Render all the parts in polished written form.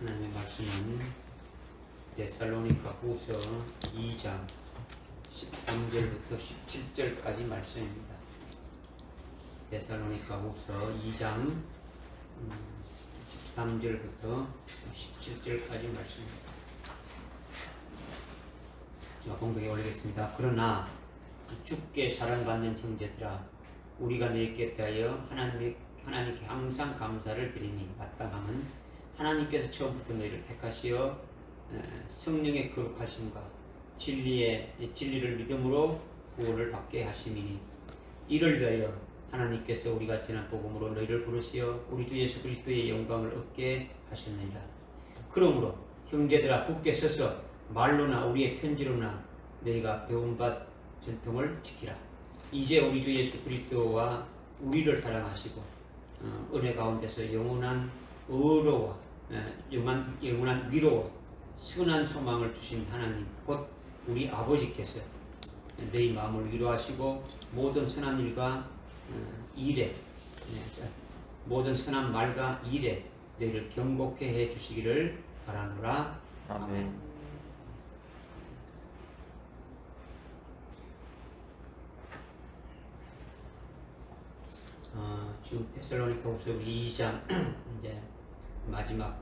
하나님의 말씀은 데살로니가 후서 2장 13절부터 17절까지 말씀입니다. 데살로니가 후서 2장 13절부터 17절까지 말씀입니다. 제가 공독해 올리겠습니다. 그러나 주께 사랑받는 형제들아, 우리가 너희께 대하여 하나님께 항상 감사를 드리니, 마땅함은 하나님께서 처음부터 너희를 택하시어 성령의 거룩하심과 진리를 믿음으로 구원을 받게 하심이니, 이를 위하여 하나님께서 우리가 전한 복음으로 너희를 부르시어 우리 주 예수 그리스도의 영광을 얻게 하셨느니라. 그러므로 형제들아, 굳게 서서 말로나 우리의 편지로나 너희가 배운 바 전통을 지키라. 이제 우리 주 예수 그리스도와 우리를 사랑하시고 은혜 가운데서 영원한 의로와 영원한 위로와 선한 소망을 주신 하나님, 곧 우리 아버지께서 너희 마음을 위로하시고 모든 선한 일과 일에, 모든 선한 말과 일에 너희를 경고케 해 주시기를 바라노라. 아멘. 지금 데살로니가후서 2장 이제 마지막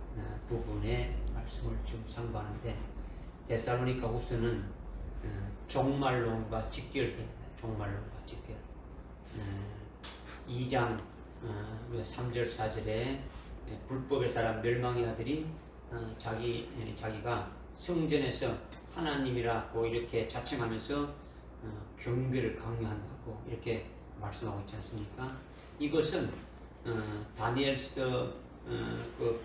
부분의 말씀을 지금 상고하는데, 데살로니가후서는 종말론과 직결됩니다. 종말론과 직결. 2장 3절 4절에 불법의 사람 멸망의 아들이 자기가 성전에서 하나님이라고 이렇게 자칭하면서 경배를 강요한다고 이렇게 말씀하고 있지 않습니까? 이것은 다니엘서 그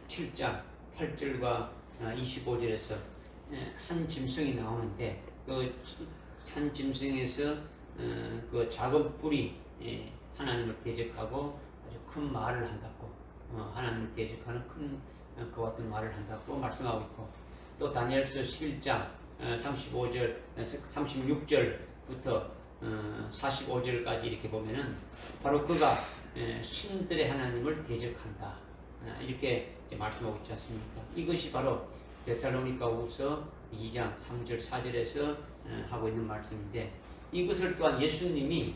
7장 8절과 25절에서 한 짐승이 나오는데, 그 한 짐승에서 그 작은 뿔이 하나님을 대적하고 아주 큰 말을 한다고, 하나님을 대적하는 큰 그와 같은 말을 한다고 말씀하고 있고, 또 다니엘서 11장 35절 36절부터 45절까지 이렇게 보면은 바로 그가 신들의 하나님을 대적한다, 이렇게 말씀하고 있지 않습니까? 이것이 바로 데살로니가후서 2장 3절 4절에서 하고 있는 말씀인데, 이것을 또한 예수님이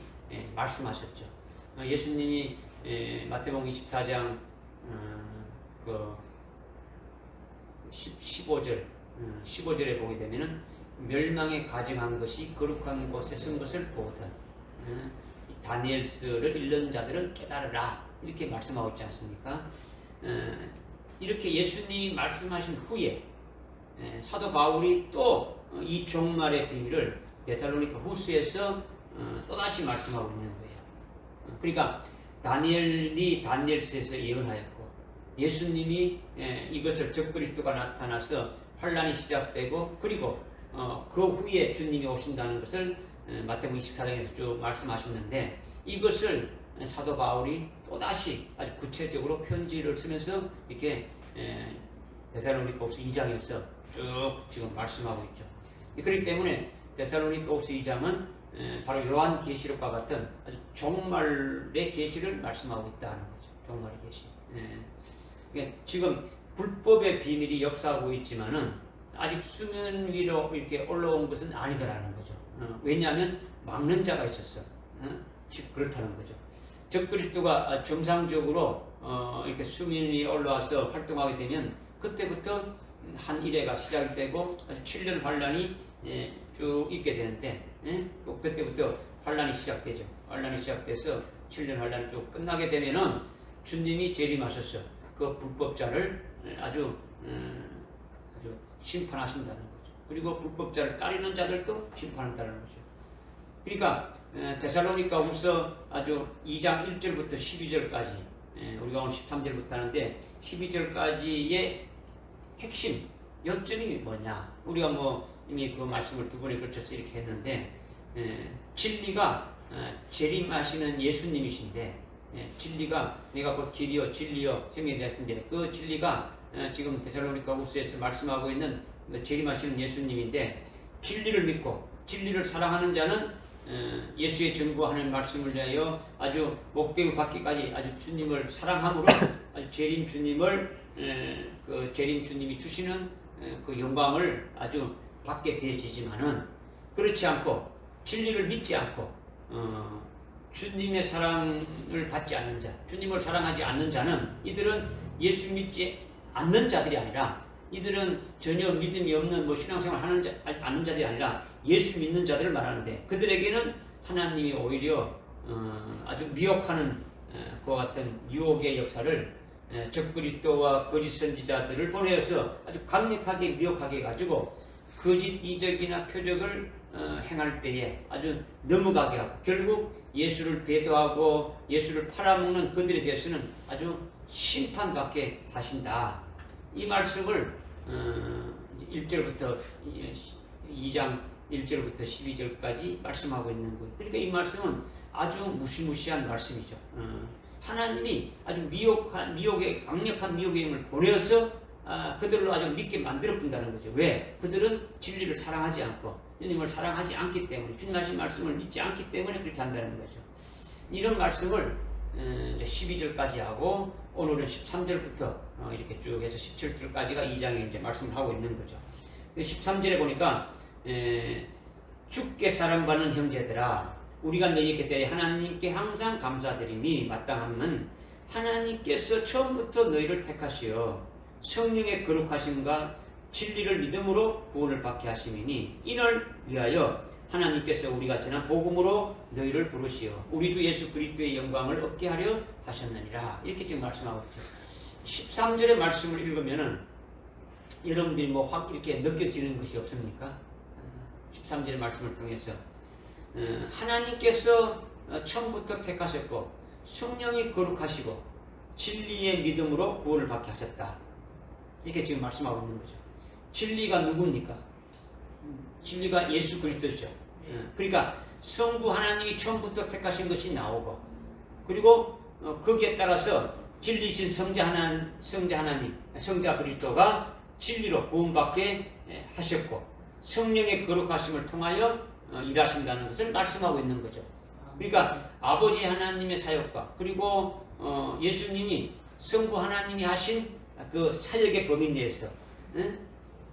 말씀하셨죠. 예수님이 마태복음 24장 그 15절에 보게 되면은 멸망에 가증한 것이 거룩한 곳에 쓴 것을 보거든 다니엘서를 읽는 자들은 깨달으라, 이렇게 말씀하고 있지 않습니까? 이렇게 예수님이 말씀하신 후에 사도 바울이 또 이 종말의 비밀을 데살로니가 후서에서 또다시 말씀하고 있는 거예요. 그러니까 다니엘이 다니엘서에서 예언하였고, 예수님이 이것을 적그리스도가 나타나서 환란이 시작되고, 그리고 그 후에 주님이 오신다는 것을 마태복음 24장에서 쭉 말씀하셨는데, 이것을 사도 바울이 또다시 아주 구체적으로 편지를 쓰면서 이렇게 데살로니가후서 2장에서 쭉 지금 말씀하고 있죠. 그렇기 때문에 데살로니가후서 2장은 바로 요한계시록과 같은 아주 종말의 계시를 말씀하고 있다는 거죠. 종말의 계시. 그러니까 지금 불법의 비밀이 역사하고 있지만은 아직 수면 위로 이렇게 올라온 것은 아니더라는 거죠. 왜냐하면 막는 자가 있었어. 즉 그렇다는 거죠. 적그리스도가 정상적으로 이렇게 수면 위에 올라와서 활동하게 되면 그때부터 한 일회가 시작이 되고 7년 환란이 쭉 있게 되는데, 또 그때부터 환란이 시작되죠. 환란이 시작돼서 7년 환란이 쭉 끝나게 되면은 주님이 재림하셔서 그 불법자를 아주 심판하신다는 거죠. 그리고 불법자를 따르는 자들도 심판한다는 거죠. 그러니까 데살로니가후서 아주 2장 1절부터 12절까지, 우리가 오늘 13절부터 하는데 12절까지의 핵심 요점이 뭐냐? 우리가 이미 그 말씀을 두 번에 걸쳐서 이렇게 했는데, 진리가 재림하시는 예수님이신데, 진리가 내가 곧 길이요 진리요 생명이 되었는데, 그 진리가 지금 데살로니가후서에서 말씀하고 있는 재림하시는 예수님인데, 진리를 믿고 진리를 사랑하는 자는 예수의 증거하는 말씀을 위하여 아주 목배우 받기까지 아주 주님을 사랑함으로 아주 재림 주님을 그 재림 주님이 주시는 그 영광을 아주 받게 되어지지만은 그렇지 않고 진리를 믿지 않고 주님의 사랑을 받지 않는 자, 주님을 사랑하지 않는 자는 이들은 예수 믿지 않는 자들이 아니라 이들은 전혀 믿음이 없는 신앙생활 하는 않는 자들이 아니라 예수 믿는 자들을 말하는데 그들에게는 하나님이 오히려 아주 미혹하는 그와 같은 유혹의 역사를 적그리스도와 거짓 선지자들을 보내어서 아주 강력하게 미혹하게 해가지고 거짓 이적이나 표적을 행할 때에 아주 넘어가게 하고 결국 예수를 배도하고 예수를 팔아먹는 그들에 대해서는 아주 심판받게 하신다. 이 말씀을 1절부터 2장 1절부터 12절까지 말씀하고 있는 거예요. 그러니까 이 말씀은 아주 무시무시한 말씀이죠. 하나님이 아주 미혹의 강력한 미혹의 힘을 보내어서 그들로 아주 믿게 만들어 본다는 거죠. 왜? 그들은 진리를 사랑하지 않고 주님을 사랑하지 않기 때문에 주님 하신 말씀을 믿지 않기 때문에 그렇게 한다는 거죠. 이런 말씀을 12절까지 하고 오늘은 13절부터 이렇게 쭉 해서 17절까지가 2장에 이제 말씀을 하고 있는 거죠. 13절에 보니까 주께 사랑받는 형제들아 우리가 너희에게 대해 하나님께 항상 감사드림이 마땅함은 하나님께서 처음부터 너희를 택하시어 성령의 거룩하심과 진리를 믿음으로 구원을 받게 하심이니 이를 위하여 하나님께서 우리가 전한 복음으로 너희를 부르시어 우리 주 예수 그리스도의 영광을 얻게 하려 하셨느니라. 이렇게 지금 말씀하고 있죠. 13절의 말씀을 읽으면은 여러분들이 확 이렇게 느껴지는 것이 없습니까? 13절의 말씀을 통해서 하나님께서 처음부터 택하셨고 성령이 거룩하시고 진리의 믿음으로 구원을 받게 하셨다. 이렇게 지금 말씀하고 있는 거죠. 진리가 누굽니까? 진리가 예수 그리스도죠. 그러니까 성부 하나님이 처음부터 택하신 것이 나오고 그리고 거기에 따라서 진리신 성자 하나님, 성자 그리스도가 진리로 구원받게 하셨고 성령의 거룩하심을 통하여 일하신다는 것을 말씀하고 있는 거죠. 그러니까 아버지 하나님의 사역과 그리고 예수님이 성부 하나님이 하신 그 사역의 범위 내에서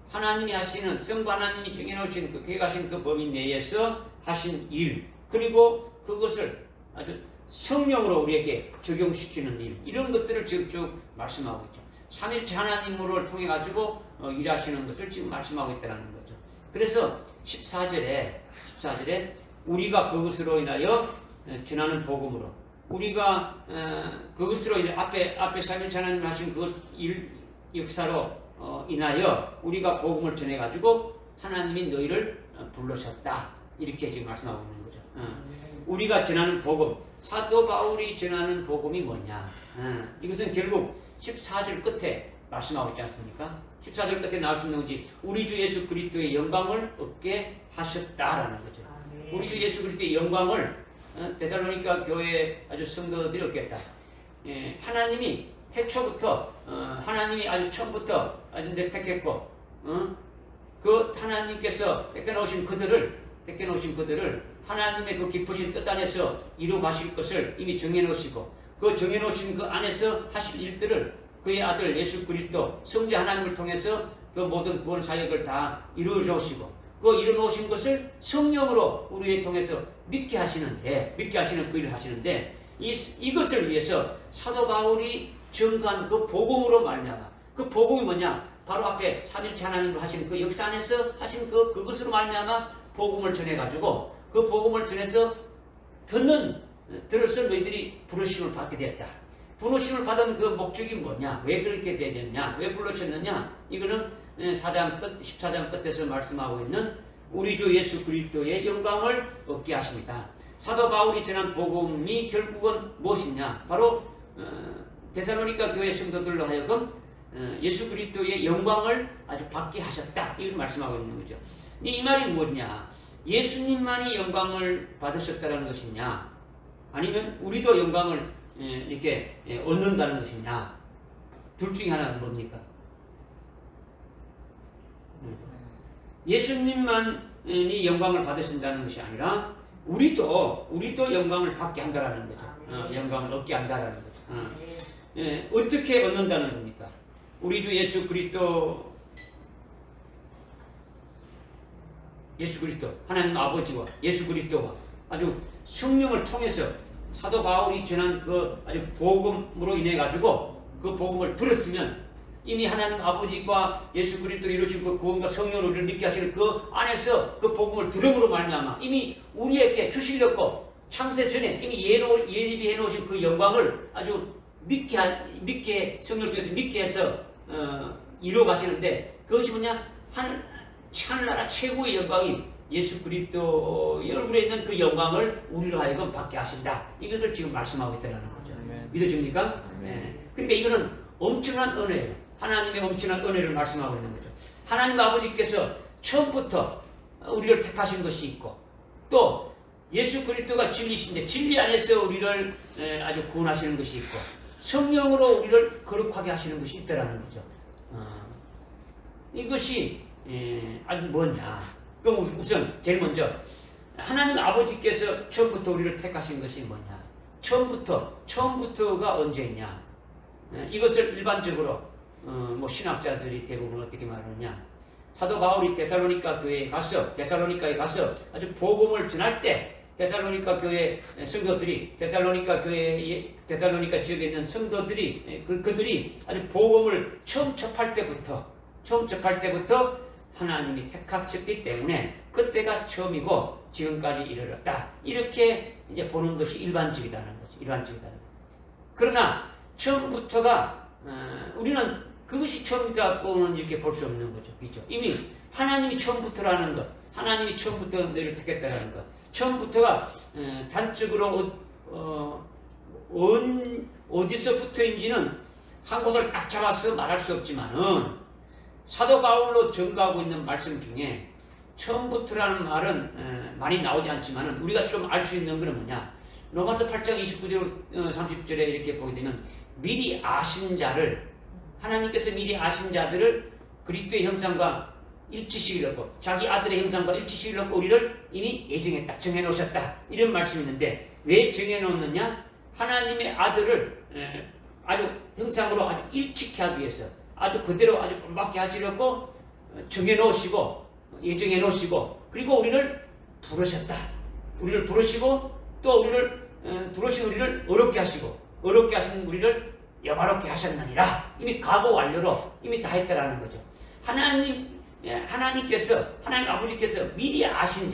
하나님이 하시는 성부 하나님이 정해놓으신 그 계획하신 그 범위 내에서 하신 일 그리고 그것을 아주 성령으로 우리에게 적용시키는 일 이런 것들을 지금 쭉 말씀하고 있죠. 삼일체 하나님으로 통해 가지고 일하시는 것을 지금 말씀하고 있다는 거죠. 그래서 14절에 우리가 그것으로 인하여 전하는 복음으로 우리가 그것으로 인해 앞에 삼일체 하나님 하신 그 일 역사로 인하여 우리가 복음을 전해 가지고 하나님이 너희를 불러셨다 이렇게 지금 말씀하고 있는 거죠. 우리가 전하는 복음 사도 바울이 전하는 복음이 뭐냐? 이것은 결국 14절 끝에 말씀하고 있지 않습니까? 14절 끝에 나올 수 있는 것이 우리 주 예수 그리스도의 영광을 얻게 하셨다라는 거죠. 우리 주 예수 그리스도의 영광을 데살로니가 교회 아주 성도들이 얻겠다. 하나님이 태초부터 하나님이 아주 처음부터 아주 택했고 그 하나님께서 택해놓으신 그들을 하나님의 그 깊으신 뜻 안에서 이루 가실 것을 이미 정해놓으시고 그 정해놓으신 그 안에서 하실 일들을 그의 아들 예수 그리스도 성자 하나님을 통해서 그 모든 구원 사역을 다 이루어놓으시고 그 이루어놓으신 것을 성령으로 우리를 통해서 믿게 하시는 그 일을 하시는데 이것을 위해서 사도 바울이 증거한 그 복음으로 말미암아 그 복음이 뭐냐? 바로 앞에 삼일체 하나님으로 하신 그 역사 안에서 하신 그것으로 말미암아 복음을 전해가지고 그 복음을 전해서 들어서 너희들이 부르심을 받게 되었다. 부르심을 받은 그 목적이 뭐냐? 왜 그렇게 되었냐? 왜 불러셨느냐? 이거는 14장 끝에서 말씀하고 있는 우리 주 예수 그리스도의 영광을 얻게 하십니다. 사도 바울이 전한 복음이 결국은 무엇이냐? 바로 데살로니가 교회 성도들로 하여금 예수 그리스도의 영광을 아주 받게 하셨다. 이걸 말씀하고 있는 거죠. 이 말이 무엇이냐? 예수님만이 영광을 받으셨다는 것이냐? 아니면 우리도 영광을 이렇게 얻는다는 것이냐? 둘 중에 하나는 뭡니까? 예수님만이 영광을 받으신다는 것이 아니라 우리도 영광을 받게 한다라는 거죠. 영광을 얻게 한다라는 거죠. 예, 어떻게 얻는다는 겁니까? 우리 주 예수 그리스도 하나님 아버지와 예수 그리스도와 아주 성령을 통해서 사도 바울이 전한 그 아주 복음으로 인해 가지고 그 복음을 들었으면 이미 하나님 아버지과 예수 그리스도 이루신 그 구원과 성령을 우리를 믿게 하시는 그 안에서 그 복음을 들음으로 말미암아 이미 우리에게 주시려고 창세 전에 이미 예비해 놓으신 그 영광을 아주 믿게 성령을 통해서 믿게 해서 이루어 가시는데 그것이 뭐냐? 하늘나라 최고의 영광인 예수 그리스도의 얼굴에 있는 그 영광을 우리로 하여금 받게 하신다. 이것을 지금 말씀하고 있다는 거죠. 믿어집니까? 네. 그러니까 이거는 엄청난 은혜예요. 하나님의 엄청난 은혜를 말씀하고 있는 거죠. 하나님 아버지께서 처음부터 우리를 택하신 것이 있고 또 예수 그리스도가 진리신데 진리 안에서 우리를 아주 구원하시는 것이 있고 성령으로 우리를 거룩하게 하시는 것이 있다는 거죠. 이것이 아주 뭐냐? 그럼 우선 제일 먼저 하나님 아버지께서 처음부터 우리를 택하신 것이 뭐냐? 처음부터가 언제냐? 이것을 일반적으로 뭐 신학자들이 대부분 어떻게 말하느냐? 사도 바울이 데살로니가에 가서 아주 복음을 전할 때 데살로니가 교회 성도들이 데살로니가 지역에 있는 성도들이 그들이 아주 복음을 처음 접할 때부터 하나님이 택하셨기 때문에 그때가 처음이고 지금까지 이르렀다. 이렇게 이제 보는 것이 일반적이다는 거죠. 그러나 처음부터가 우리는 그것이 처음이라고는 이렇게 볼 수 없는 거죠. 그죠? 이미 하나님이 처음부터라는 것, 하나님이 처음부터 너희를 택했다라는 것, 처음부터가 단적으로 어디서부터인지는 한 곳을 딱 잡아서 말할 수 없지만은 사도 바울로 전가하고 있는 말씀 중에 처음부터라는 말은 많이 나오지 않지만은 우리가 좀 알 수 있는 것은 뭐냐? 로마서 8장 29절 30절에 이렇게 보게 되면 미리 아신 자를 하나님께서 미리 아신 자들을 그리스도의 형상과 일치시키려고 자기 아들의 형상과 일치시키려고 우리를 이미 예정했다. 정해놓으셨다. 이런 말씀이 있는데 왜 정해놓느냐? 하나님의 아들을 아주 형상으로 아주 일치케 하기 위해서 아주 그대로 아주 본받게 하시려고 정해놓으시고 예정해놓으시고 그리고 우리를 부르셨다. 우리를 부르시고 또 우리를 부르신 우리를 어렵게 하시고 어렵게 하신 우리를 영화롭게 하셨느니라. 이미 과거 완료로 이미 다 했다라는 거죠. 하나님 아버지께서 미리 아신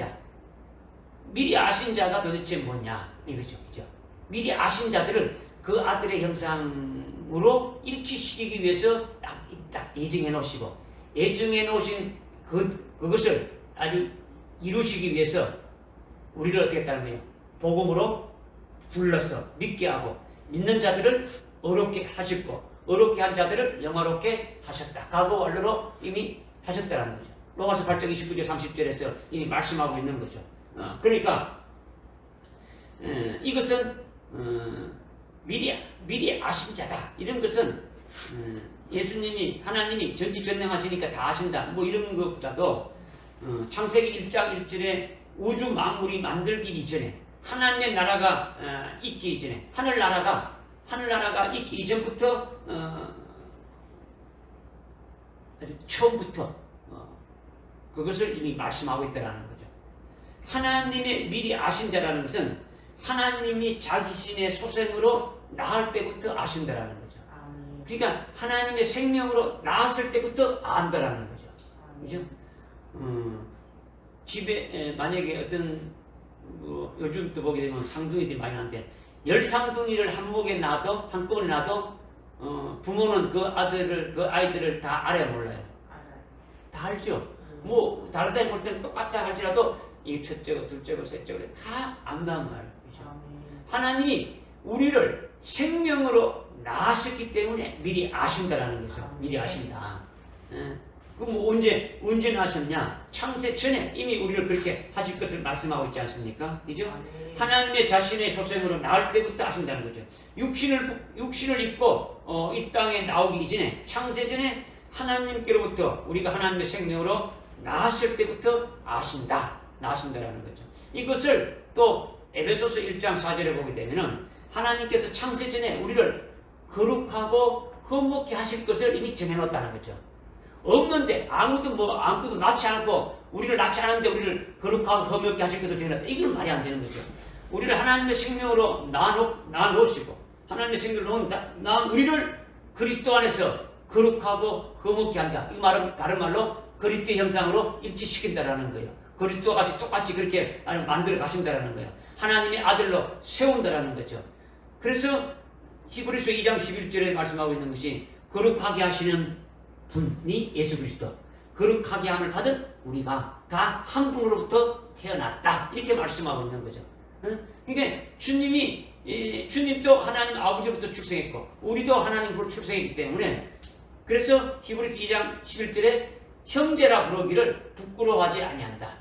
자가 도대체 뭐냐 이거죠, 그죠? 미리 아신 자들을 그 아들의 형상으로 일치시키기 위해서 딱 예정해 놓으시고 예정해 놓으신 그것을 아주 이루시기 위해서 우리를 어떻게 했다는 거예요? 복음으로 불러서 믿게 하고 믿는 자들을 어렵게 하셨고 어렵게 한 자들을 영화롭게 하셨다. 과거 완료로 이미 하셨다는 거죠. 로마서 8장 29절 30절에서 이미 말씀하고 있는 거죠. 그러니까 이것은 미리 아신 자다. 이런 것은 하나님이 전지전능하시니까 다 아신다. 뭐 이런 것보다도 창세기 1장 1절에 우주 만물이 만들기 이전에 하나님의 나라가 있기 이전에 하늘나라가 있기 이전부터 처음부터 그것을 이미 말씀하고 있다는 거죠. 하나님의 미리 아신 자라는 것은 하나님이 자기신의 소생으로 낳을 때부터 아신다라는 거죠. 그러니까 하나님의 생명으로 낳았을 때부터 안다라는 거죠. 그죠? 집에 만약에 어떤 요즘 또 보게 되면 상둥이들이 많이 나는데 10쌍둥이를 한꺼번에 놔도 부모는 그 아이들을 다 알아요, 몰라요? 다 알죠. 뭐 다른 사람이 볼 때는 똑같다 할지라도 이 첫째고 둘째고 셋째고 다 안단 말이에요. 하나님이 우리를 생명으로 낳으셨기 때문에 미리 아신다라는 거죠. 미리 아신다. 그럼 언제 낳으셨냐? 창세 전에 이미 우리를 그렇게 하실 것을 말씀하고 있지 않습니까? 그죠? 하나님의 자신의 소생으로 낳을 때부터 아신다는 거죠. 육신을 입고 이 땅에 나오기 이전에 창세 전에 하나님께로부터 우리가 하나님의 생명으로 낳았을 때부터 아신다. 나신다라는 거죠. 이것을 또 에베소서 1장 4절에 보게 되면은 하나님께서 창세 전에 우리를 거룩하고 흠없게 하실 것을 이미 정해놓았다는 거죠. 없는데 아무것도 낳지 않고 우리를 낳지 않았는데 우리를 거룩하고 흠없게 하실 것을 정해놨다. 이건 말이 안 되는 거죠. 우리를 하나님의 생명으로 낳아놓으시고 하나님의 생명으로 낳은 우리를 그리스도 안에서 거룩하고 흠없게 한다. 이 말은 다른 말로 그리스도의 형상으로 일치시킨다라는 거예요. 그리스도와 같이 똑같이 그렇게 만들어 가신다라는 거예요. 하나님의 아들로 세운다라는 거죠. 그래서 히브리서 2장 11절에 말씀하고 있는 것이 거룩하게 하시는 분이 예수 그리스도, 거룩하게 함을 받은 우리가 다 한 분으로부터 태어났다. 이렇게 말씀하고 있는 거죠. 그러니까 주님도 하나님 아버지부터 출생했고 우리도 하나님으로 출생했기 때문에 그래서 히브리서 2장 11절에 형제라 부르기를 부끄러워하지 아니한다.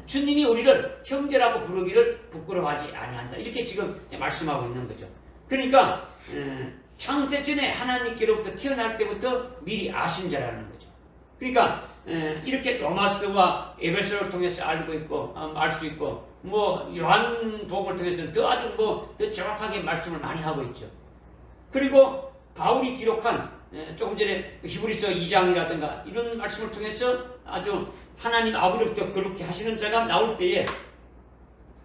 주님이 우리를 형제라고 부르기를 부끄러워하지 아니한다. 이렇게 지금 말씀하고 있는 거죠. 그러니까 창세 전에 하나님께로부터 태어날 때부터 미리 아신 자라는 거죠. 그러니까 이렇게 로마서와 에베소를 통해서 알고 있고 알 수 있고 뭐 요한복음을 통해서는 더 정확하게 말씀을 많이 하고 있죠. 그리고 바울이 기록한 조금 전에 히브리서 2장이라든가 이런 말씀을 통해서 아주 하나님 아버지로부터 그렇게 하시는 자가 나올 때에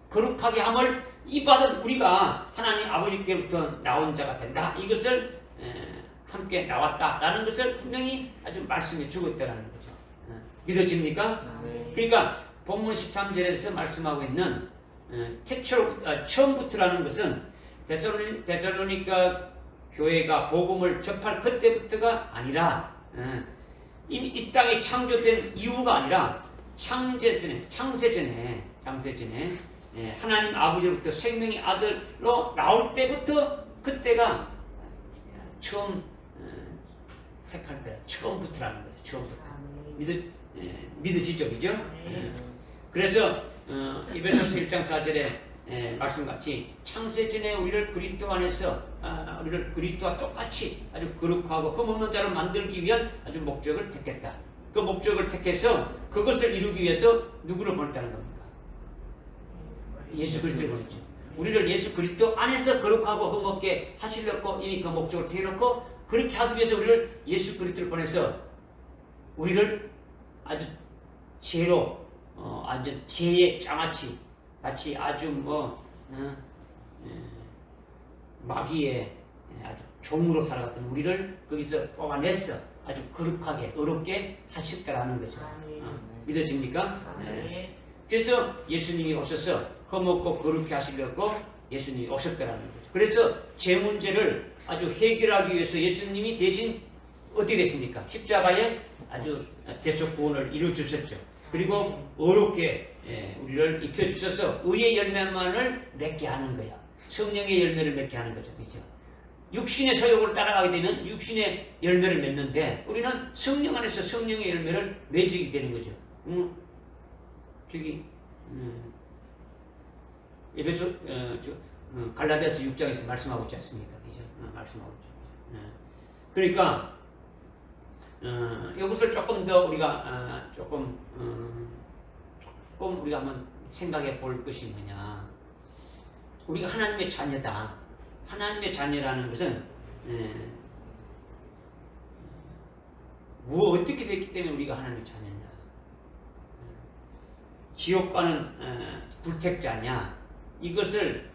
거룩하게 함을 이 받은 우리가 하나님 아버지께로부터 나온 자가 된다. 이것을 함께 나왔다라는 것을 분명히 아주 말씀해 주고 있다는 거죠. 믿어집니까? 그러니까 본문 13절에서 말씀하고 있는 처음부터라는 것은 데살로니가 교회가 복음을 접할 그때부터가 아니라 이미 이 땅이 창조된 이유가 아니라 창세 전에 하나님 아버지로부터 생명의 아들로 나올 때부터 그때가 처음 택할 때 처음부터라는 거죠. 처음부터 믿어지죠, 그죠? 그래서 에베소서 1장 4절에 말씀같이 창세 전에 우리를 그리스도 안에서 우리를 그리스도와 똑같이 아주 거룩하고 흠없는 자로 만들기 위한 아주 목적을 택했다. 그 목적을 택해서 그것을 이루기 위해서 누구를 보냈다는 겁니까? 예수 그리스도를 보냈죠. 우리를 예수 그리스도 안에서 거룩하고 흠없게 하시려고 이미 그 목적을 택해놓고 그렇게 하기 위해서 우리를 예수 그리스도를 보내서 우리를 아주 죄로 완전 죄의 장아찌 같이 아주 마귀의 아주 종으로 살아갔던 우리를 거기서 뽑아내서 아주 거룩하게 어렵게 하셨다라는 거죠. 믿어집니까? 그래서 예수님이 오셔서 흠없고 거룩게 하시려고 예수님이 오셨다라는 거죠. 그래서 죄 문제를 아주 해결하기 위해서 예수님이 대신 어떻게 됐습니까? 십자가에 아주 대속 구원을 이루어 주셨죠. 그리고 어렵게 우리를 입혀 주셔서 의의 열매만을 맺게 하는 거야. 성령의 열매를 맺게 하는 거죠. 그렇죠? 육신의 소욕을 따라가게 되면 육신의 열매를 맺는데 우리는 성령 안에서 성령의 열매를 맺게 되는 거죠. 저기 에베소 갈라디아서 6장에서 말씀하고 있지 않습니까? 그죠? 말씀하고 있죠. 그러니까 이것을 조금 더 우리가 조금 우리가 한번 생각해 볼 것이 뭐냐? 우리가 하나님의 자녀다. 하나님의 자녀라는 것은 어떻게 됐기 때문에 우리가 하나님의 자녀냐? 지옥과는 불택자냐? 이것을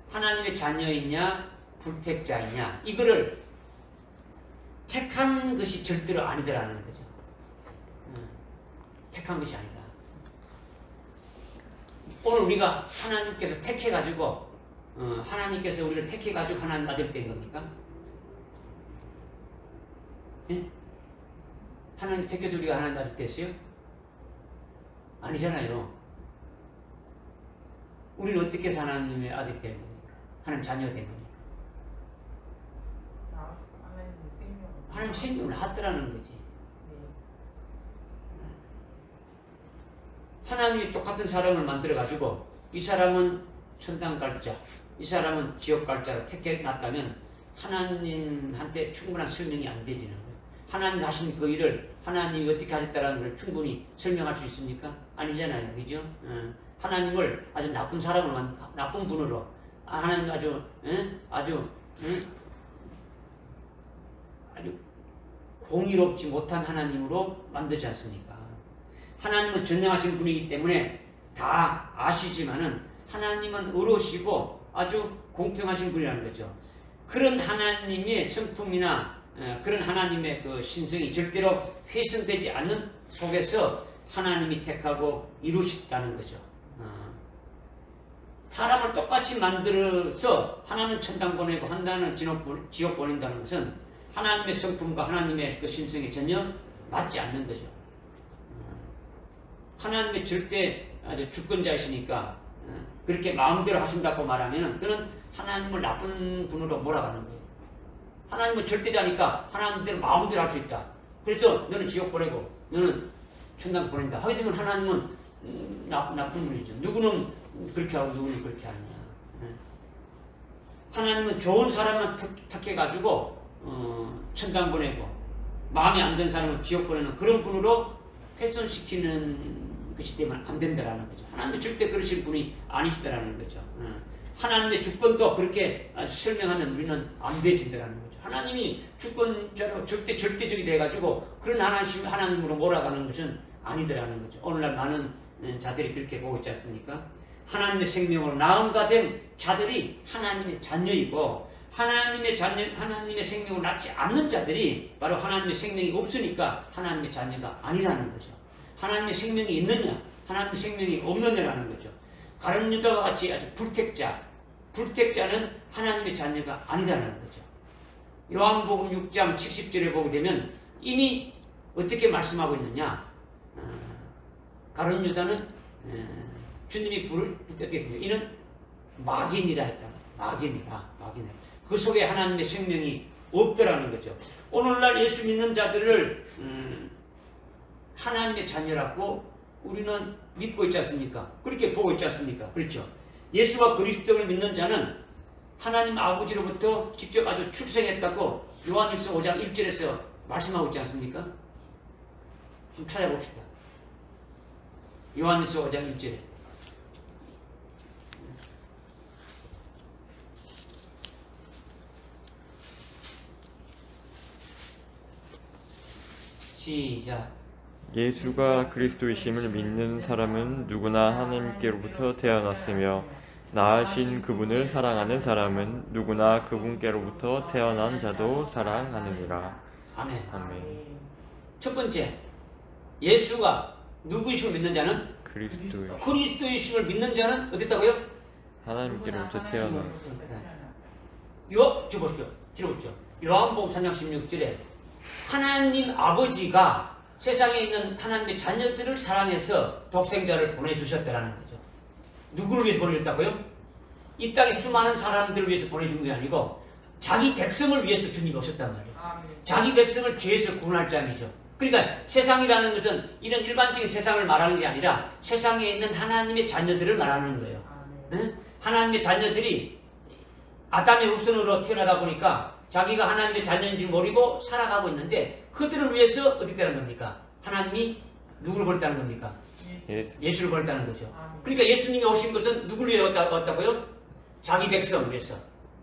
하나님의 자녀이냐 불택자이냐? 이거를 택한 것이 절대로 아니더라는 거죠. 택한 것이 아니다. 오늘 우리가 하나님께서 택해가지고 하나님께서 우리를 택해가지고 하나님 아들 된 겁니까? 예? 하나님 택해서 우리가 하나님 아들 됐어요? 아니잖아요. 우리는 어떻게 해서 하나님의 아들 된 겁니까? 하나님 자녀 된 겁니까? 하나님 생명을 낳았더라는 거지. 하나님이 똑같은 사람을 만들어가지고 이 사람은 천당 갈 자, 이 사람은 지옥 갈 자로 택해놨다면 하나님한테 충분한 설명이 안 되지는 거예요. 하나님 하신 그 일을 하나님이 어떻게 하셨다는 걸 충분히 설명할 수 있습니까? 아니잖아요. 그죠? 하나님을 아주 나쁜 사람으로 나쁜 분으로 하나님 아주 아주 공의롭지 못한 하나님으로 만들지 않습니까? 하나님은 전능하신 분이기 때문에 다 아시지만은 하나님은 의로우시고 아주 공평하신 분이라는 거죠. 그런 하나님의 성품이나 그런 하나님의 그 신성이 절대로 훼손되지 않는 속에서 하나님이 택하고 이루셨다는 거죠. 사람을 똑같이 만들어서 하나는 천당 보내고 하나는 지옥 보낸다는 것은 하나님의 성품과 하나님의 그 신성에 전혀 맞지 않는 거죠. 하나님의 절대 아주 주권자이시니까 그렇게 마음대로 하신다고 말하면 그는 하나님을 나쁜 분으로 몰아가는 거예요. 하나님은 절대자니까 하나님대로 마음대로 할 수 있다. 그래서 너는 지옥 보내고 너는 천당 보낸다. 하게 되면 하나님은 나쁜 분이죠. 누구는 그렇게 하고 누구는 그렇게 하느냐. 하나님은 좋은 사람만 택해가지고 천당 보내고 마음에 안 든 사람을 지옥 보내는 그런 분으로 훼손시키는 것이 되면 안 된다라는 거죠. 하나님은 절대 그러신 분이 아니시다라는 거죠. 하나님의 주권도 그렇게 설명하면 우리는 안 되진다라는 거죠. 하나님이 주권자로 절대적이 돼가지고 그런 하나님으로 몰아가는 것은 아니더라는 거죠. 오늘날 많은 자들이 그렇게 보고 있지 않습니까? 하나님의 생명으로 나음과 된 자들이 하나님의 자녀이고 하나님의 생명으로 낳지 않는 자들이 바로 하나님의 생명이 없으니까 하나님의 자녀가 아니라는 거죠. 하나님의 생명이 있느냐, 하나님의 생명이 없느냐라는 거죠. 가룟 유다와 같이 아주 불택자는 하나님의 자녀가 아니라는 거죠. 요한복음 6장 70절에 보게 되면 이미 어떻게 말씀하고 있느냐? 가룟 유다는 주님이 불을 붙였겠습니다. 이는 마귀니라 했다. 마귀니라. 그 속에 하나님의 생명이 없더라는 거죠. 오늘날 예수 믿는 자들을 하나님의 자녀라고 우리는 믿고 있지 않습니까? 그렇게 보고 있지 않습니까? 그렇죠. 예수가 그리스도를 믿는 자는 하나님 아버지로부터 직접 아주 출생했다고 요한일서 5장 1절에서 말씀하고 있지 않습니까? 좀 찾아봅시다. 요한일서 5장 1절에 시작. 예수가 그리스도이심을 믿는 사람은 누구나 하나님께로부터 태어났으며 낳으신 그분을 사랑하는 사람은 누구나 그분께로부터 태어난 자도 사랑하느니라. 아멘. 아멘. 첫 번째, 예수가 누구이심을 믿는 자는 그리스도이심을 믿는 자는 어땠다고요? 하나님께로부터 태어난. 들어보십시오. 요한복음 3장 16절에 하나님 아버지가 세상에 있는 하나님의 자녀들을 사랑해서 독생자를 보내주셨다라는 거죠. 누구를 위해서 보내줬다고요? 이 땅에 수많은 사람들을 위해서 보내준 게 아니고 자기 백성을 위해서 주님이 오셨단 말이에요. 자기 백성을 죄에서 구원할 자이죠. 그러니까 세상이라는 것은 이런 일반적인 세상을 말하는 게 아니라 세상에 있는 하나님의 자녀들을 말하는 거예요. 응? 하나님의 자녀들이 아담의 후손으로 태어나다 보니까 자기가 하나님의 자녀인지 모르고 살아가고 있는데 그들을 위해서 어떻게 되는 겁니까? 하나님이 누구를 보냈다는 겁니까? 예수를 보냈다는 거죠. 그러니까 예수님이 오신 것은 누구를 위해 왔다고요? 자기 백성 위해서.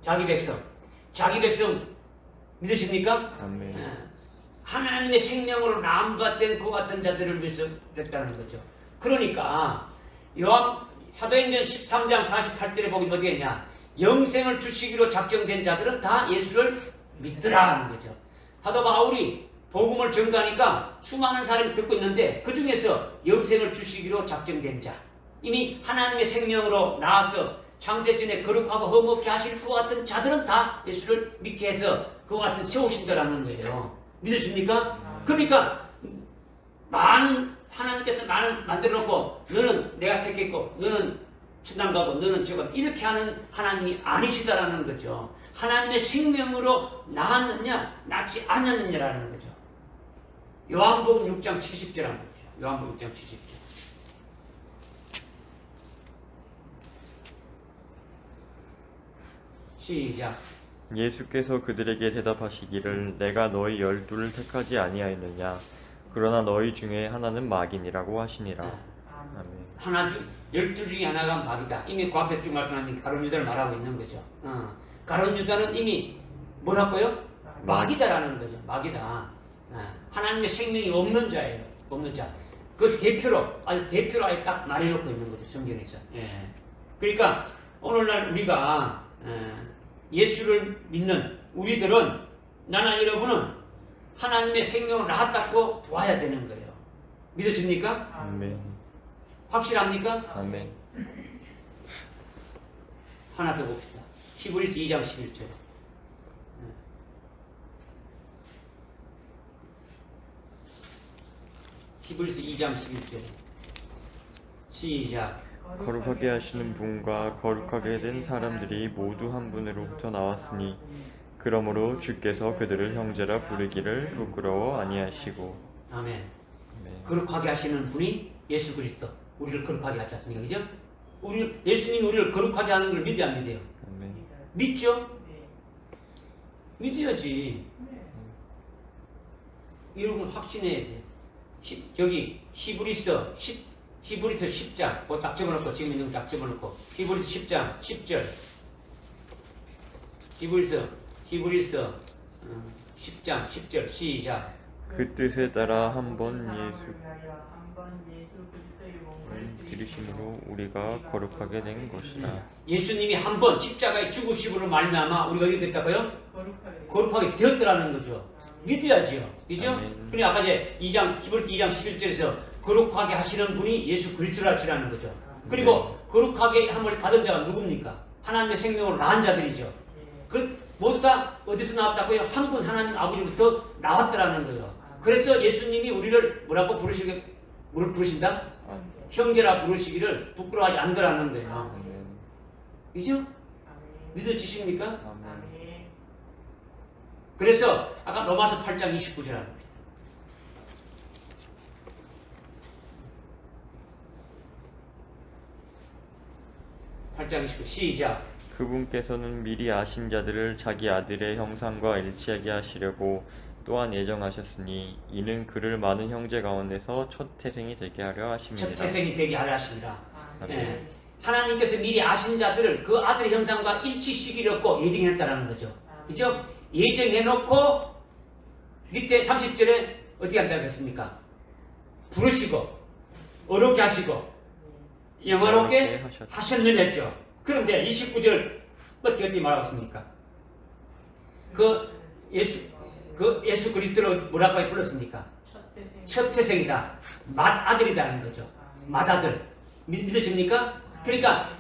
자기 백성 믿으십니까? 아멘. 하나님의 생명으로 나음과 된 그 같은 자들을 위해서 됐다는 거죠. 그러니까 사도행전 13장 48절에 보면 어디 있냐? 영생을 주시기로 작정된 자들은 다 예수를 믿더라는 거죠. 사도 바울이 복음을 전가하니까 수많은 사람이 듣고 있는데 그 중에서 영생을 주시기로 작정된 자, 이미 하나님의 생명으로 나와서 창세전에 거룩하고 흠없게 하실 것 같은 자들은 다 예수를 믿게 해서 그와 같은 세우신다라는 거예요. 믿으십니까? 그러니까 하나님께서 나를 만들어 놓고 너는 내가 택했고 너는 천당 가고 너는 저거 이렇게 하는 하나님이 아니시다라는 거죠. 하나님의 생명으로 낳았느냐 낳지 않았느냐라는 거죠. 요한복음 6장 70절 한번 보죠. 요한복음 6장 70절. 시작. 예수께서 그들에게 대답하시기를 내가 너희 12를 택하지 아니하였느냐 그러나 너희 중에 하나는 마귀니라고 하시니라. 아멘. 하나 중 12 중에 하나가 마귀다. 이미 그 앞에 쭉 말씀하신 가룟 유다를 말하고 있는 거죠. 가룟 유다는 이미 뭐라고요? 마귀다라는 거죠. 마귀다. 하나님의 생명이 없는 자예요. 없는 자. 그 대표로 아주 아예 딱 말해놓고 있는 거죠. 성경에서. 예. 그러니까 오늘날 우리가 예수를 믿는 우리들은 나나 여러분은 하나님의 생명을 낳았다고 보아야 되는 거예요. 믿어집니까? 아멘. 확실합니까? 아멘. 하나 더 봅시다. 히브리서 2장 11절. 히브리서 2장 11절. 시작. 거룩하게 하시는 분과 거룩하게 된 사람들이 모두 한 분으로부터 나왔으니 그러므로 주께서 그들을 형제라 부르기를 부끄러워 아니하시고. 아멘. 아멘. 거룩하게 하시는 분이 예수 그리스도. 우리를 거룩하게 하지 않습니까? 그죠? 예수님이 우리를 거룩하게 하는 걸 믿어야 안 믿어요? 아멘. 믿죠? 믿어야지. 여러분 확신해야 돼. 저기 히브리서 10장 그거 딱 집어넣고 지금 있는 거 딱 집어넣고 히브리서 10장 10절 히브리서 10장 10절 시작. 그 뜻에 따라 한 번 예수 기르심으로 우리가 거룩하게 된 것이라. 예수님이 한 번 십자가에 죽으심으로 말미암아 우리가 어떻게 됐다고요? 거룩하게 되었더라는 거죠. 믿어야지요. 그죠? 그리고 아까 이제 히브리서 2장 11절에서 거룩하게 하시는 분이 예수 그리스도라는 거죠. 그리고 거룩하게 함을 받은 자가 누굽니까? 하나님의 생명으로 낳은 자들이죠. 그 모두 다 어디서 나왔다고요? 한 분 하나님 아버지부터 나왔더라는 거예요. 그래서 예수님이 우리를 뭐라고 부르신다? 형제라 부르시기를 부끄러워하지 않더라는 거예요. 그죠? 믿어지십니까? 아멘. 그래서 아까 로마서 8장 29절 합니다. 시작. 그분께서는 미리 아신 자들을 자기 아들의 형상과 일치하게 하시려고 또한 예정하셨으니 이는 그를 많은 형제 가운데서 첫 태생이 되게 하려 하심이니라. 첫 태생이 되게 하려 하십니다. 아멘. 예. 하나님께서 미리 아신 자들을 그 아들의 형상과 일치시키려고 예정했다는 거죠. 그죠? 예정해놓고 밑에 30절에 어떻게 한다고 했습니까? 부르시고 어렵게 하시고 영화롭게 하셨느냐 했죠. 그런데 29절 어떻게 말하고 있습니까? 예수 그리스도를 뭐라고 불렀습니까? 첫 태생이다. 맏아들이라는 거죠. 맏아들. 믿어집니까? 그러니까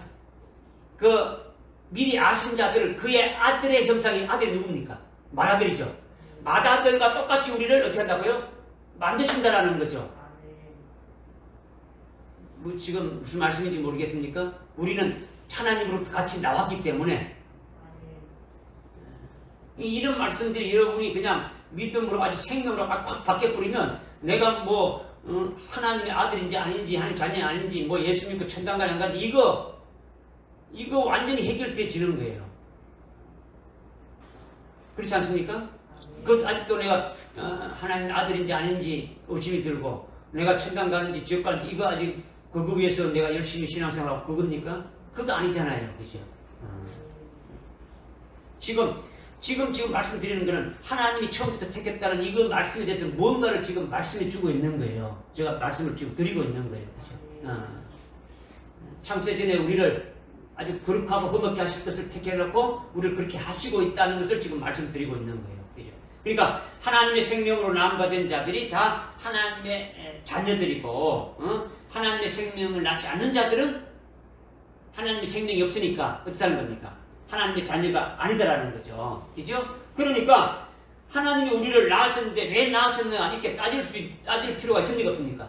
미리 아신 자들을 그의 아들의 형상이 아들이 누굽니까? 맏아들이죠. 맏아들과 똑같이 우리를 어떻게 한다고요? 만드신다라는 거죠. 지금 무슨 말씀인지 모르겠습니까? 우리는 하나님으로부터 같이 나왔기 때문에 이런 말씀들이 여러분이 그냥 믿음으로 아주 생명으로 확 바뀌어버리면 내가 하나님의 아들인지 아닌지 하나님 자녀 아닌지 예수 믿고 천당 가는 가 이거 완전히 해결되어지는 거예요. 그렇지 않습니까? 그 아직도 내가 하나님 아들인지 아닌지 의심이 들고 내가 천당 가는지 지옥 가는지 이거 아직 그거 위해서 내가 열심히 신앙생활하고 그겁니까? 그거 아니잖아요. 그죠? 지금 말씀드리는 거는 하나님이 처음부터 택했다는 이거 말씀에 대해서 뭔가를 지금 말씀해 주고 있는 거예요. 제가 말씀을 지금 드리고 있는 거예요. 그죠? 창세 전에 우리를 아주 거룩하고 흠없게 하실 것을 택해놓고 우리를 그렇게 하시고 있다는 것을 지금 말씀드리고 있는 거예요. 그죠? 그러니까 하나님의 생명으로 나음받은 자들이 다 하나님의 자녀들이고 하나님의 생명을 낳지 않는 자들은 하나님의 생명이 없으니까 어떻게 하는 겁니까? 하나님의 자녀가 아니다라는 거죠. 그죠? 그러니까 하나님이 우리를 낳으셨는데 왜 낳으셨느냐 이렇게 따질 필요가 있습니까? 없습니까?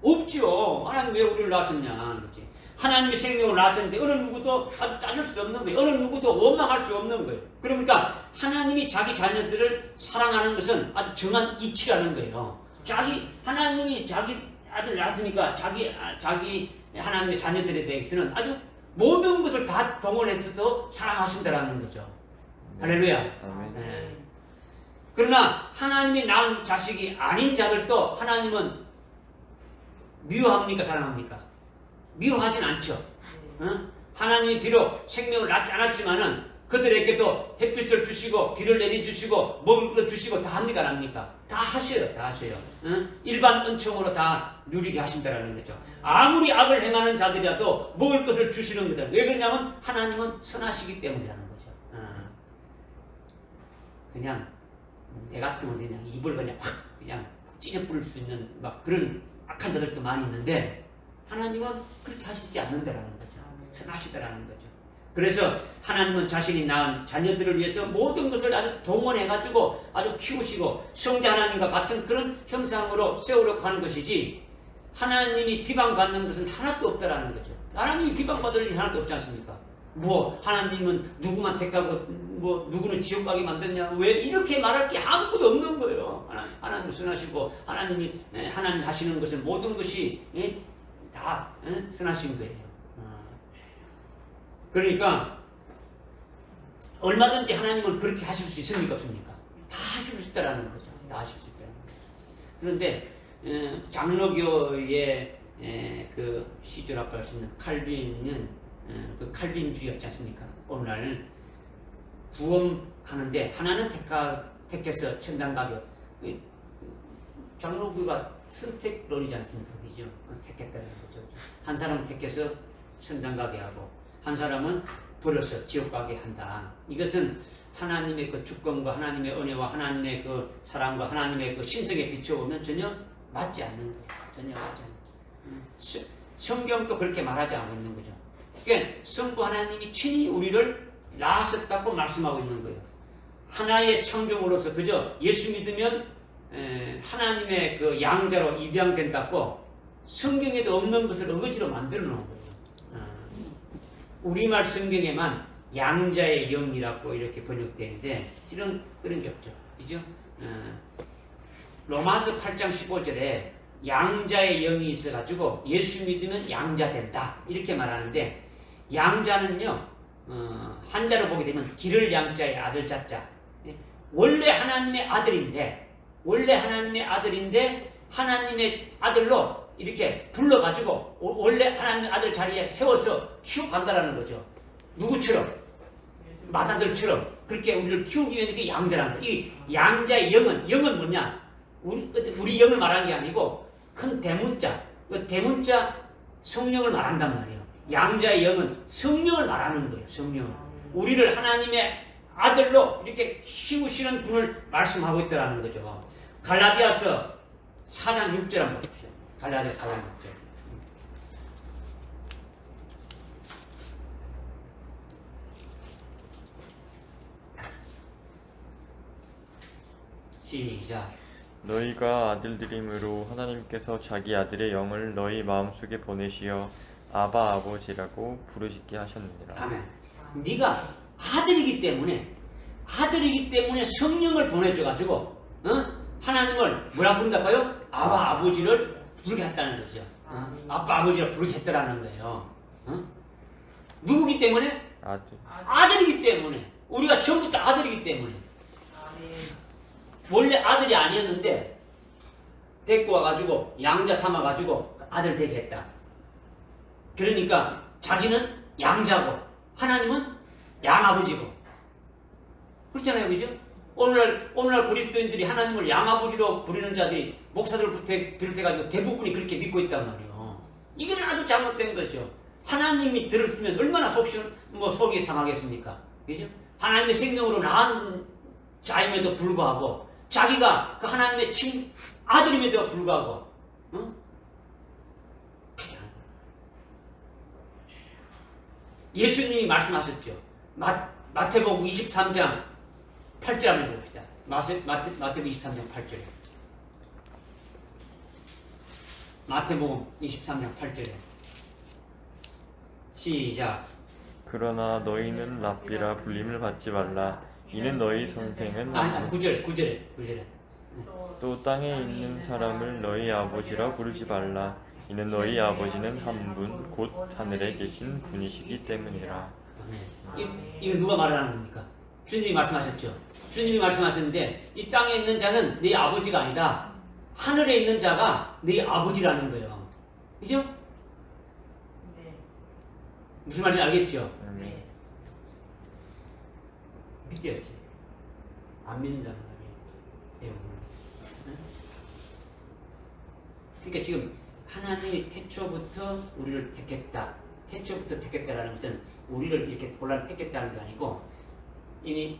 없죠. 하나님 왜 우리를 낳으셨냐. 그렇지? 하나님의 생명을 낳으셨는데 어느 누구도 아주 따질 수 없는 거예요. 어느 누구도 원망할 수 없는 거예요. 그러니까 하나님이 자기 자녀들을 사랑하는 것은 아주 정한 이치라는 거예요. 하나님이 자기 아들 낳았으니까 자기 하나님의 자녀들에 대해서는 아주 모든 것을 다 동원해서도 사랑하신다라는 거죠. 할렐루야. 아멘. 예. 그러나 하나님이 낳은 자식이 아닌 자들도 하나님은 미워합니까? 사랑합니까? 미워하진 않죠. 어? 하나님이 비록 생명을 낳지 않았지만은 그들에게도 햇빛을 주시고 비를 내려주시고 먹을 것 주시고 다 합니까? 안 합니까? 다 하셔요. 다 하셔요. 어? 일반 은총으로 다 누리게 하신다라는 거죠. 아무리 악을 행하는 자들이라도 먹을 것을 주시는 거다. 왜 그러냐면 하나님은 선하시기 때문이라는 거죠. 그냥 내 같으면 그냥 입을 그냥 확 그냥 찢어 부를 수 있는 막 그런 악한 자들도 많이 있는데 하나님은 그렇게 하시지 않는다라는 거죠. 선하시다라는 거죠. 그래서 하나님은 자신이 낳은 자녀들을 위해서 모든 것을 아주 동원해가지고 아주 키우시고 성자 하나님과 같은 그런 형상으로 세우려고 하는 것이지 하나님이 비방받는 것은 하나도 없다라는 거죠. 하나님이 비방받을 일 하나도 없지 않습니까? 뭐 하나님은 누구만 택하고 뭐 누구는 지옥 가게 만드냐 왜 이렇게 말할 게 아무것도 없는 거예요. 하나님은 선하시고 하나님이 하나님 하시는 것은 모든 것이 다 선하신 거예요. 그러니까 얼마든지 하나님은 그렇게 하실 수 있습니까? 없습니까? 다 하실 수 있다라는 거죠. 다 하실 수 있다는 거죠. 그런데 장로교의 그 시조라고 할 수 있는 칼빈은 그 칼빈주의였지 않습니까? 오늘날 구원하는데 하나는 택해서 천당 가게 장로교가 선택론이지 않습니까? 그죠? 택했다는 거죠. 한 사람은 택해서 천당 가게 하고 한 사람은 버려서 지옥 가게 한다. 이것은 하나님의 그 주권과 하나님의 은혜와 하나님의 그 사랑과 하나님의 그 신성에 비춰보면 전혀 맞지 않는 거예요. 전혀 맞지 않는. 성경도 그렇게 말하지 않고 있는 거죠. 그러니까 성부 하나님이 친히 우리를 낳으셨다고 말씀하고 있는 거예요. 하나의 창조물로서 그저 예수 믿으면 하나님의 그 양자로 입양된다고 성경에도 없는 것을 어거지로 만들어 놓은 거예요. 우리말 성경에만 양자의 영이라고 이렇게 번역되는데 실은 그런 게 없죠. 그죠? 로마서 8장 15절에 양자의 영이 있어가지고 예수 믿으면 양자 된다 이렇게 말하는데 양자는요 한자로 보게 되면 기를 양자의 아들 자자 원래 하나님의 아들인데 하나님의 아들로 이렇게 불러가지고 원래 하나님의 아들 자리에 세워서 키워간다라는 거죠. 누구처럼? 맏아들처럼 그렇게 우리를 키우기 위해 이렇게 양자라는 거예요. 이 양자의 영은 뭐냐? 우리 영을 말하는 게 아니고 큰 대문자, 그 대문자 성령을 말한단 말이에요. 양자의 영은 성령을 말하는 거예요. 성령을. 우리를 하나님의 아들로 이렇게 키우시는 분을 말씀하고 있다는 거죠. 갈라디아서 4장 6절 한번 보십시오. 갈라디아서 4장 6절. 시작. 너희가 아들들임으로 하나님께서 자기 아들의 영을 너희 마음속에 보내시어 아바 아버지라고 부르시게 하셨느니라. 아멘. 네가 아들이기 때문에 성령을 보내줘가지고 하나님을 뭐라 부른다고요? 아바 아버지를 부르게 했다는 거죠. 아빠 아버지를 부르게 했다라는 거예요. 누구기 때문에? 아들이기 때문에. 우리가 처음부터 아들이기 때문에. 원래 아들이 아니었는데 데리고 와가지고 양자 삼아가지고 아들 되게 했다. 그러니까 자기는 양자고 하나님은 양아버지고 그렇잖아요. 그죠? 오늘날 그리스도인들이 하나님을 양아버지로 부르는 자들이 목사들부터 비롯해가지고 대부분이 그렇게 믿고 있단 말이에요. 이게 아주 잘못된 거죠. 하나님이 들었으면 얼마나 속이 상하겠습니까? 그죠? 하나님의 생명으로 낳은 자임에도 불구하고 자기가 그 하나님의 아들임에도 불구하고 예수님이 말씀하셨죠. 마태복음 23장 8절 한번 봅시다. 마태복음 23장 8절에 마태복음 23장 8절에 시작. 그러나 너희는 랍비라 불림을 받지 말라. 이는 너희 선생은 9절에 또 땅에 있는 사람을 너희 아버지라 부르지 말라. 이는 너희 아버지는 한 분 곧 하늘에 계신 분이시기 때문이라. 이거 누가 말하는 겁니까? 주님이 말씀하셨죠. 주님이 말씀하셨는데 이 땅에 있는 자는 네 아버지가 아니다. 하늘에 있는 자가 네 아버지라는 거예요. 그죠? 네. 무슨 말인지 알겠죠? 네. 믿어야지. 안 믿는다는 말이에요. 그러니까 지금 하나님이 태초부터 우리를 택했다. 태초부터 택했다라는 것은 우리를 이렇게 본란 택했다는 게 아니고 이미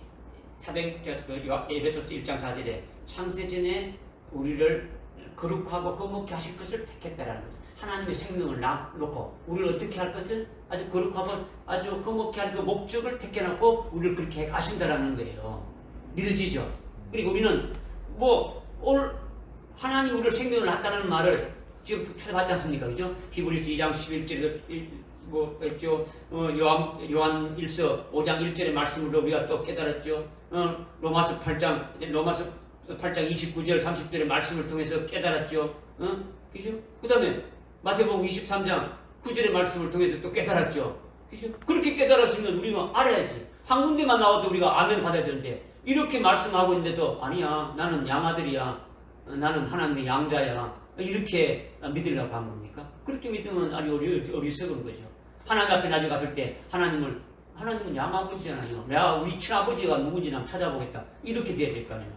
에베소서 1장 4절에 창세전에 우리를 거룩하고 허목케 하실 것을 택했다라는 거죠. 하나님의 생명을 놓고 우리를 어떻게 할 것은 아주 거룩하고 아주 허목케 할 그 목적을 택해놓고 우리를 그렇게 하신다라는 거예요. 믿어지죠? 그리고 우리는 하나님 우리를 생명을 낳았다는 말을 지금 찾아봤지 않습니까? 그죠? 히브리서 2장 11절에 했죠. 요한 1서 5장 1절의 말씀으로 우리가 또 깨달았죠. 로마서 8장 29절 30절의 말씀을 통해서 깨달았죠. 그죠? 그 다음에 마태복음 23장 9절의 말씀을 통해서 또 깨달았죠. 그죠? 그렇게 깨달았으면 우리가 알아야지. 한 군데만 나와도 우리가 아멘 받아야 되는데 이렇게 말씀하고 있는데도 아니야 나는 양아들이야 나는 하나님의 양자야 이렇게 믿으려고 한 겁니까? 그렇게 믿으면 아주 어리석은 거죠. 하나님 앞에 나중에 갔을 때 하나님은 양아버지잖아요. 우리 친아버지가 누군지 한번 찾아보겠다 이렇게 돼야 될 거 아니에요.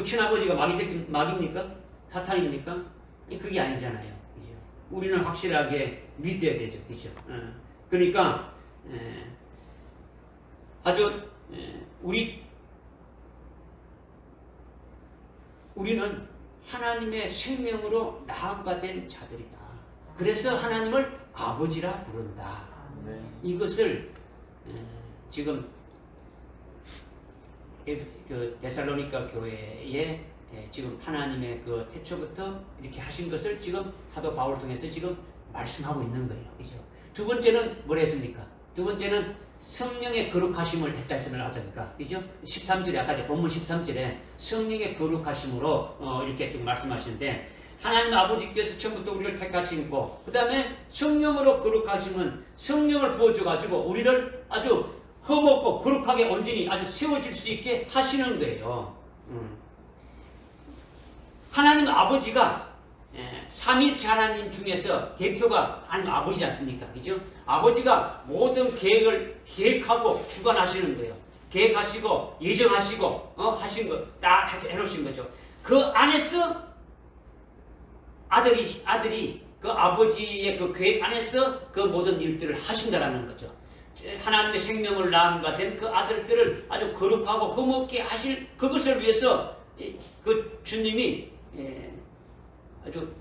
친아버지가 마귀입니까? 사탄입니까? 그게 아니잖아요. 그죠? 우리는 확실하게 믿어야 되죠. 그죠? 그러니까 아주 우리는 하나님의 생명으로 낳음받은 자들이다. 그래서 하나님을 아버지라 부른다. 네. 이것을 지금 그 데살로니가 교회에 지금 하나님의 그 태초부터 이렇게 하신 것을 지금 사도 바울을 통해서 지금 말씀하고 있는 거예요. 그죠? 두 번째는 뭘 했습니까? 두 번째는 성령의 거룩하심을 했다 했으면 하자니까. 그죠? 13절에 아까 본문 13절에 성령의 거룩하심으로 이렇게 좀 말씀하시는데 하나님 아버지께서 처음부터 우리를 택하시고 그 다음에 성령으로 거룩하심은 성령을 부어줘가지고 우리를 아주 흠없고 거룩하게 온전히 아주 세워질 수 있게 하시는 거예요. 하나님 아버지가 삼위일체 하나님 중에서 대표가 하나님 아버지지 않습니까? 그죠? 아버지가 모든 계획을 계획하고 주관하시는 거예요. 계획하시고 예정하시고 하신 거 다 해놓으신 거죠. 그 안에서 아들이 그 아버지의 그 계획 안에서 그 모든 일들을 하신다라는 거죠. 하나님의 생명을 낳음받은 그 아들들을 아주 거룩하고 흠없게 하실 그것을 위해서 그 주님이 아주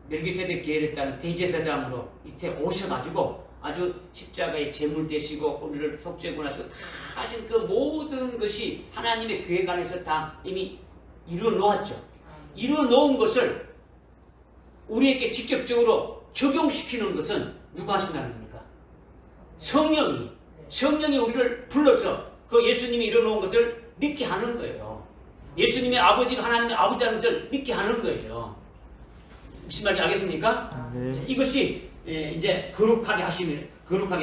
멜기세덱 계율에 따른 대제사장으로 이때 오셔가지고 아주 십자가의 제물 되시고 우리를 속죄구나시고 다 하신 그 모든 것이 하나님의 계획 안에서 다 이미 이루어 놓았죠. 이루어 놓은 것을 우리에게 직접적으로 적용시키는 것은 누가 하신다는 겁니까? 성령이 우리를 불러서 그 예수님이 이루어 놓은 것을 믿게 하는 거예요. 예수님의 아버지가 하나님의 아버지라는 것을 믿게 하는 거예요. 무슨 말인지 알겠습니까? 네. 이것이 이제 거룩하게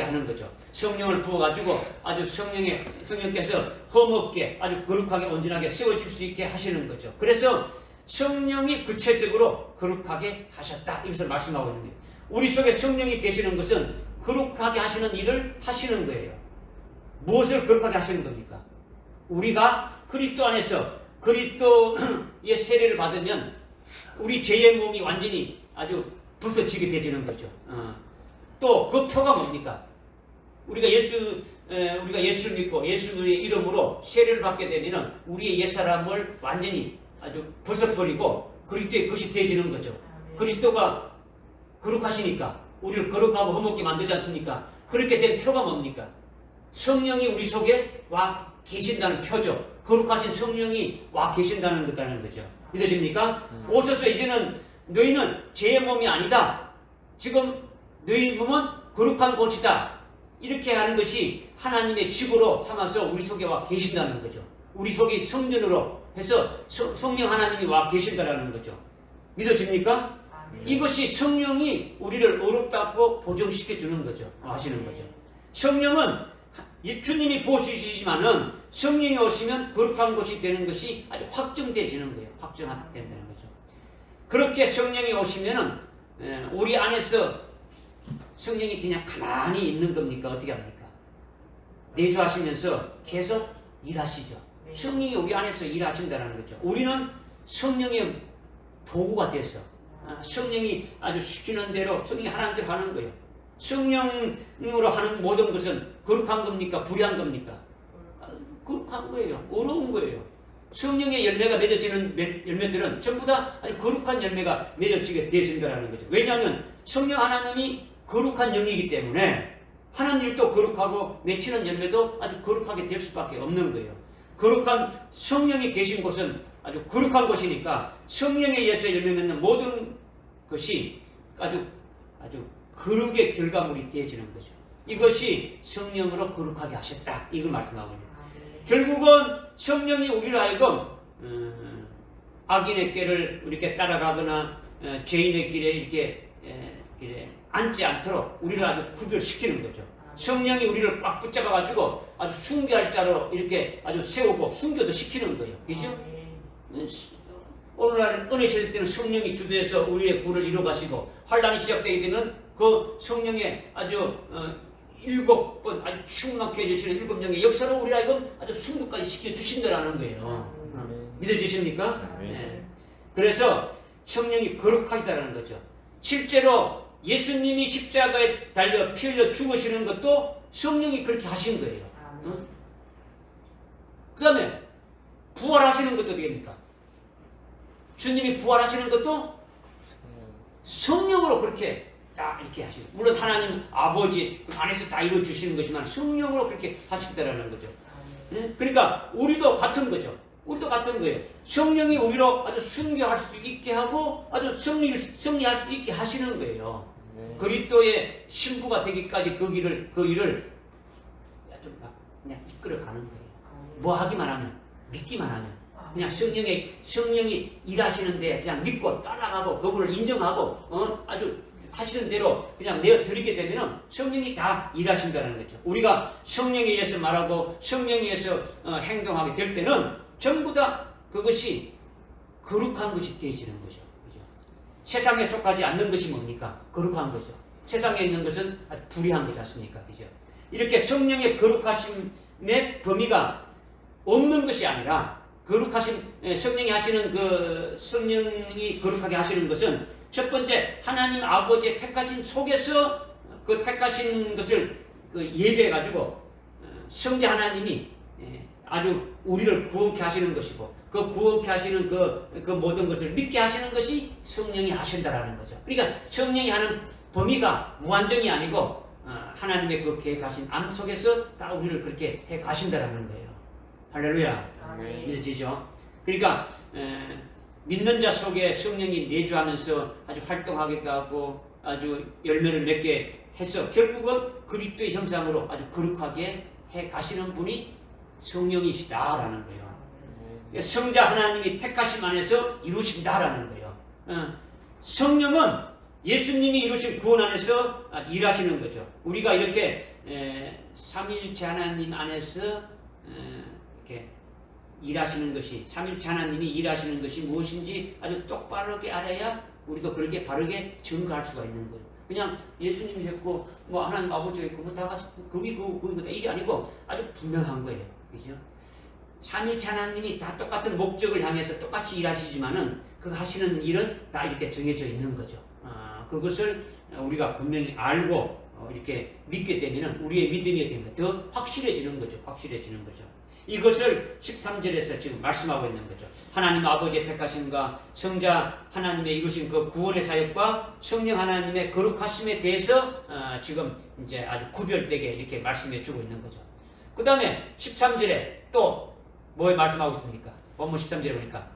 하는 거죠. 성령을 부어가지고 아주 성령께서 흠없게 아주 거룩하게 온전하게 세워질 수 있게 하시는 거죠. 그래서 성령이 구체적으로 거룩하게 하셨다. 이것을 말씀하고 있는 거예요. 우리 속에 성령이 계시는 것은 거룩하게 하시는 일을 하시는 거예요. 무엇을 거룩하게 하시는 겁니까? 우리가 그리스도 안에서 그리스도의 세례를 받으면 우리 죄의 몸이 완전히 아주 부서지게 되지는 거죠. 또 그 표가 뭡니까? 우리가 예수를 믿고 예수의 이름으로 세례를 받게 되면은 우리의 옛사람을 완전히 아주 벗어버리고 그리스도의 것이 되어지는 거죠. 그리스도가 거룩하시니까 우리를 거룩하고 흠없게 만들지 않습니까? 그렇게 된 표가 뭡니까? 성령이 우리 속에 와 계신다는 표죠. 거룩하신 성령이 와 계신다는 거죠. 믿어집니까? 오셔서 이제는 너희는 죄의 몸이 아니다. 지금 너희 몸은 거룩한 곳이다. 이렇게 하는 것이 하나님의 직으로 삼아서 우리 속에 와 계신다는 거죠. 우리 속이 성전으로 해서 성령 하나님이 와 계신다는 거죠. 믿어집니까? 이것이 성령이 우리를 어렵다고 보정시켜 주는 거죠. 하시는 거죠. 성령은 주님이 부어주시지만은 성령이 오시면 거룩한 것이 되는 것이 아주 확정되지는 거예요. 확정된다는 거죠. 그렇게 성령이 오시면은 우리 안에서 성령이 그냥 가만히 있는 겁니까? 어떻게 합니까? 내주하시면서 계속 일하시죠. 성령이 우리 안에서 일하신다는 거죠. 우리는 성령의 도구가 돼서 성령이 아주 시키는 대로 성령이 하나님 대로 하는 거예요. 성령으로 하는 모든 것은 거룩한 겁니까? 불의한 겁니까? 거룩한 거예요. 어려운 거예요. 성령의 열매가 맺어지는 열매들은 전부 다 아주 거룩한 열매가 맺어지게 되어진다는 거죠. 왜냐하면 성령 하나님이 거룩한 영이기 때문에 하는 일도 거룩하고 맺히는 열매도 아주 거룩하게 될 수밖에 없는 거예요. 거룩한 성령이 계신 곳은 아주 거룩한 곳이니까 성령에 의해서 열매 맺는 모든 것이 아주 거룩의 결과물이 되어지는 거죠. 이것이 성령으로 거룩하게 하셨다. 이걸 말씀하고 있는 거예요. 결국은 성령이 우리를 하여금 악인의 길을 이렇게 따라가거나 죄인의 길에 이렇게 앉지 않도록 우리를 아주 구별시키는 거죠. 성령이 우리를 꽉 붙잡아가지고 아주 순교할 자로 이렇게 아주 세우고 순교도 시키는 거예요. 그죠? 오늘날 은혜 시대 때는 성령이 주도해서 우리의 구를 이루어가시고 환란이 시작되게 되면 그 성령의 아주 7번 아주 충만케 해주시는 7명의 역사로 우리 하여금 아주 순교까지 시켜주신다라는 거예요. 믿어지십니까? 네. 그래서 성령이 거룩하시다라는 거죠. 실제로 예수님이 십자가에 달려 피 흘려 죽으시는 것도 성령이 그렇게 하신 거예요. 그 다음에 부활하시는 것도 됩니까? 주님이 부활하시는 것도 성령으로 그렇게 딱 이렇게 하시고, 물론 하나님 아버지 안에서 다 이루어주시는 거지만 성령으로 그렇게 하신다라는 거죠. 그러니까 우리도 같은 거죠. 우리도 같은 거예요. 성령이 우리로 아주 순교할 수 있게 하고 아주 승리할 수 있게 하시는 거예요. 그리스도의 신부가 되기까지 그 일을 아주 막 그냥 이끌어가는 거예요. 뭐 하기만 하면, 믿기만 하면, 그냥 성령이 일하시는데 그냥 믿고 따라가고 그분을 인정하고 아주 하시는 대로 그냥 내어드리게 되면 성령이 다 일하신다는 거죠. 우리가 성령에 의해서 말하고 성령에 의해서 행동하게 될 때는 전부 다 그것이 거룩한 것이 되어지는 거죠. 그죠? 세상에 속하지 않는 것이 뭡니까? 거룩한 거죠. 세상에 있는 것은 아주 불의한 거지 않습니까? 그죠? 이렇게 성령의 거룩하심의 범위가 없는 것이 아니라 거룩하신 성령이 하시는 그 성령이 거룩하게 하시는 것은 첫 번째 하나님 아버지의 택하신 속에서 그 택하신 것을 예배해 가지고 성자 하나님이 아주 우리를 구원케 하시는 것이고 그 구원케 하시는 그 모든 것을 믿게 하시는 것이 성령이 하신다라는 거죠. 그러니까 성령이 하는 범위가 무한정이 아니고 하나님의 그 계획하신 암 속에서 다 우리를 그렇게 해 가신다라는 거예요. 할렐루야. 믿어지죠? 그러니까 믿는 자 속에 성령이 내주하면서 아주 활동하기도 하고 아주 열매를 맺게 해서 결국은 그리스도의 형상으로 아주 거룩하게 해 가시는 분이 성령이시다라는 거예요. 성자 하나님이 택하심 안에서 이루신다라는 거예요. 성령은 예수님이 이루신 구원 안에서 일하시는 거죠. 우리가 이렇게 삼위일체 하나님 안에서 이렇게 일하시는 것이, 삼위일체 하나님이 일하시는 것이 무엇인지 아주 똑바르게 알아야 우리도 그렇게 바르게 증거할 수가 있는 거예요. 그냥 예수님이 했고 뭐 하나님 아버지가 했고 뭐 다 같이 그거 이게 아니고 아주 분명한 거예요. 그죠? 삼위일체 하나님이 다 똑같은 목적을 향해서 똑같이 일하시지만은 그 하시는 일은 다 이렇게 정해져 있는 거죠. 그것을 우리가 분명히 알고 이렇게 믿게 되면은 우리의 믿음이 되면 더 확실해지는 거죠. 확실해지는 거죠. 이것을 13절에서 지금 말씀하고 있는 거죠. 하나님 아버지의 택하심과 성자 하나님의 이루신 그 구원의 사역과 성령 하나님의 거룩하심에 대해서 지금 이제 아주 구별되게 이렇게 말씀해 주고 있는 거죠. 그 다음에 13절에 또 뭐 말씀하고 있습니까? 본문 13절에 보니까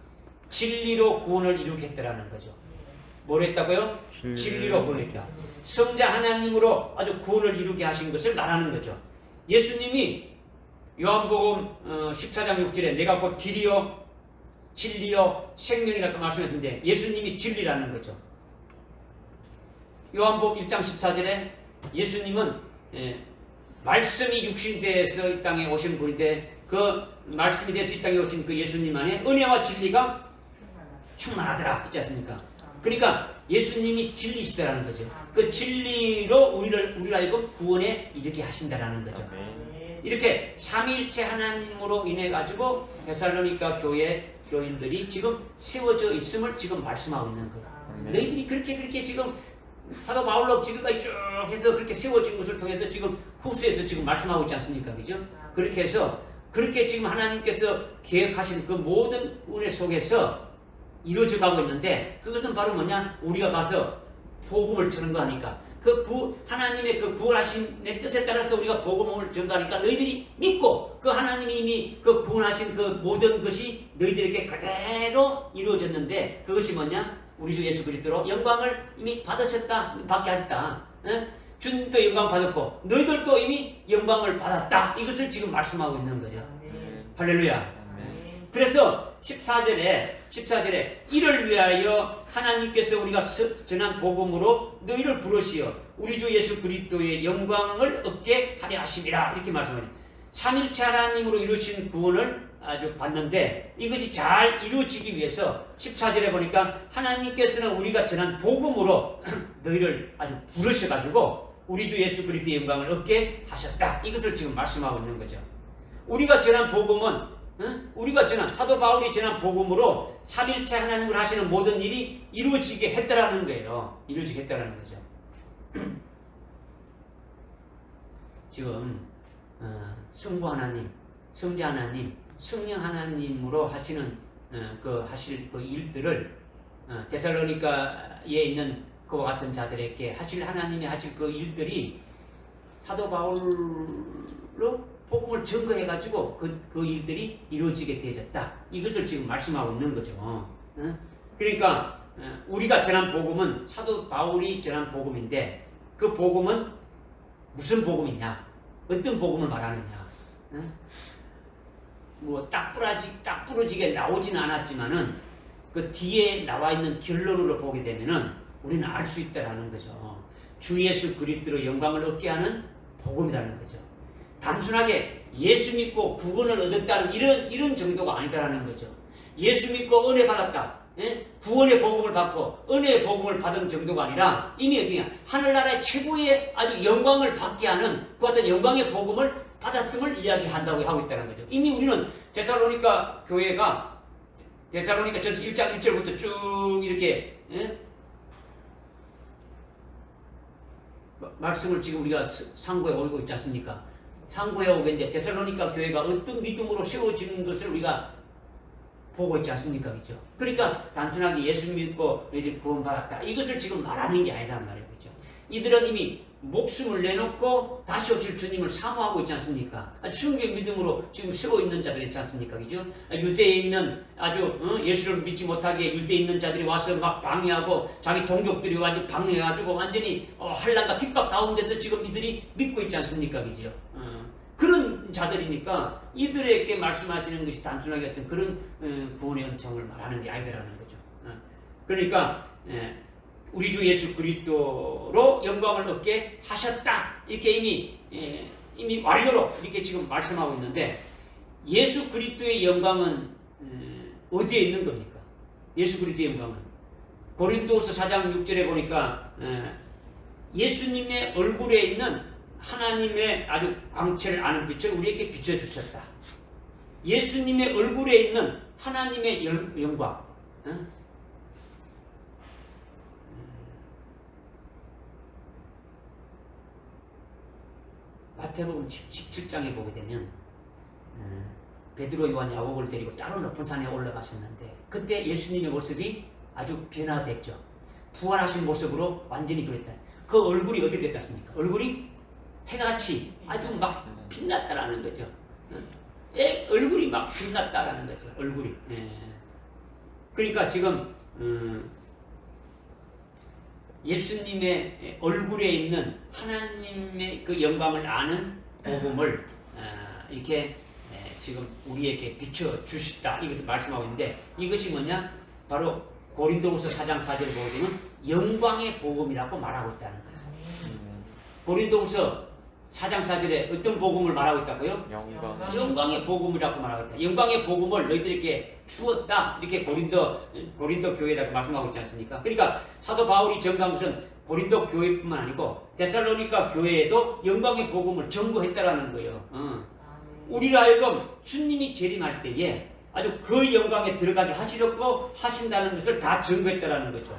진리로 구원을 이루겠다라는 거죠. 뭘 했다고요? 진리로 구원했다. 성자 하나님으로 아주 구원을 이루게 하신 것을 말하는 거죠. 예수님이 요한복음 14장 6절에 내가 곧 길이요 진리요 생명이라고 말씀했는데 예수님이 진리라는 거죠. 요한복음 1장 14절에 예수님은 말씀이 육신돼서 이 땅에 오신 분인데 그 말씀이 돼서 이 땅에 오신 그 예수님 안에 은혜와 진리가 충만하더라 있지 않습니까? 그러니까 예수님이 진리시다라는 거죠. 그 진리로 우리를 알고 구원에 이르게 하신다라는 거죠. 이렇게 삼위일체 하나님으로 인해 가지고 데살로니가 교회 교인들이 지금 세워져 있음을 지금 말씀하고 있는 거예요. 너희들이 그렇게 지금 사도 바울로 지금까지 쭉 해서 그렇게 세워진 것을 통해서 지금 후서에서 지금 말씀하고 있지 않습니까? 그죠? 그렇게 해서 그렇게 지금 하나님께서 계획하신 그 모든 은혜 속에서 이루어져 가고 있는데 그것은 바로 뭐냐? 우리가 가서 복음을 전거하니까 하나님의 그 구원하신 내 뜻에 따라서 우리가 복음을 전거하니까 너희들이 믿고 그 하나님이 이미 그 구원하신 그 모든 것이 너희들에게 그대로 이루어졌는데 그것이 뭐냐? 우리 주 예수 그리스도로 영광을 이미 받게 하셨다. 주님도 영광 받았고 너희들도 이미 영광을 받았다. 이것을 지금 말씀하고 있는 거죠. 할렐루야. 그래서 14절에 이를 위하여 하나님께서 우리가 전한 복음으로 너희를 부르시어 우리 주 예수 그리스도의 영광을 얻게 하려 하심이라 이렇게 말씀합니다. 삼일체 하나님으로 이루신 구원을 아주 받는데 이것이 잘 이루어지기 위해서 14절에 보니까 하나님께서는 우리가 전한 복음으로 너희를 아주 부르셔가지고 우리 주 예수 그리스도의 영광을 얻게 하셨다. 이것을 지금 말씀하고 있는 거죠. 우리가 전한 복음은 우리가 전한 사도 바울이 전한 복음으로 삼일체 하나님을 하시는 모든 일이 이루어지게 했다라는 거예요. 이루어지게 했다라는 거죠. 지금 성부 하나님, 성자 하나님, 성령 하나님으로 하시는 하실 그 일들을 데살로니가에 있는 그와 같은 자들에게 하나님이 하실 그 일들이 사도 바울로 복음을 증거해가지고 그 일들이 이루어지게 되어졌다. 이것을 지금 말씀하고 있는 거죠. 그러니까 우리가 전한 복음은 사도 바울이 전한 복음인데 그 복음은 무슨 복음이냐? 어떤 복음을 말하느냐? 뭐 딱 부러지게 나오지는 않았지만은 그 뒤에 나와 있는 결론으로 보게 되면은 우리는 알 수 있다라는 거죠. 주 예수 그리스도로 영광을 얻게 하는 복음이라는 거죠. 단순하게 예수 믿고 구원을 얻었다는 이런 정도가 아니다라는 거죠. 예수 믿고 은혜 받았다. 구원의 복음을 받고 은혜의 복음을 받은 정도가 아니라 이미 어디냐 하늘나라의 최고의 아주 영광을 받게 하는 그 같은 영광의 복음을 받았음을 이야기한다고 하고 있다는 거죠. 이미 우리는 데살로니가 교회가 데살로니가 전서 1장 1절부터 쭉 이렇게 말씀을 지금 우리가 상고해 오고 있지 않습니까? 상고해 오고 있는데 데살로니가 교회가 어떤 믿음으로 세워지는 것을 우리가 보고 있지 않습니까? 그죠? 그러니까 단순하게 예수 믿고 너희들이 구원받았다. 이것을 지금 말하는 게 아니란 말이에요. 그죠? 이들은 이미 목숨을 내놓고 다시 오실 주님을 사모하고 있지 않습니까? 아주 순교의 믿음으로 지금 세워 있는 자들 있지 않습니까? 그죠? 유대에 있는 아주 예수를 믿지 못하게 유대에 있는 자들이 와서 막 방해하고 자기 동족들이 완전 방해해가지고 완전히 환난과 핍박 가운데서 지금 이들이 믿고 있지 않습니까? 그죠? 그런 자들이니까 이들에게 말씀하시는 것이 단순하게 어떤 그런 구원의 은총을 말하는 게 아니더라는 거죠. 그러니까 우리 주 예수 그리스도로 영광을 얻게 하셨다. 이렇게 이미 완료로 이렇게 지금 말씀하고 있는데 예수 그리스도의 영광은 어디에 있는 겁니까? 예수 그리스도의 영광은 고린도후서 4장 6절에 보니까 예수님의 얼굴에 있는 하나님의 아주 광채를 아는 빛을 우리에게 비춰주셨다. 예수님의 얼굴에 있는 하나님의 영광. 마태복음 17장에 보게 되면 베드로, 요한, 야고보를 데리고 따로 높은 산에 올라가셨는데 그때 예수님의 모습이 아주 변화됐죠. 부활하신 모습으로 완전히 변했다. 그 얼굴이 어떻게 됐습니까? 얼굴이 해같이 아주 막 빛났다라는 거죠. 얼굴이 막 빛났다라는 거죠. 얼굴이. 그러니까 지금 예수님의 얼굴에 있는 하나님의 그 영광을 아는 복음을 이렇게 지금 우리에게 비춰 주셨다. 이것을 말씀하고 있는데 이것이 뭐냐? 바로 고린도후서 4장 4절 보면 영광의 복음이라고 말하고 있다는 거예요. 고린도후서 4장 4절에 어떤 복음을 말하고 있다고요? 영광. 영광의 복음이라고 말하고 있다. 영광의 복음을 너희들에게 주었다. 이렇게 고린도 교회에다가 말씀하고 있지 않습니까? 그러니까 사도 바울이 전가한 것은 고린도 교회뿐만 아니고 데살로니가 교회에도 영광의 복음을 전거했다라는 거예요. 우리로 하여금 주님이 재림할 때에 아주 그 영광에 들어가게 하시려고 하신다는 것을 다 증거했다라는 거죠.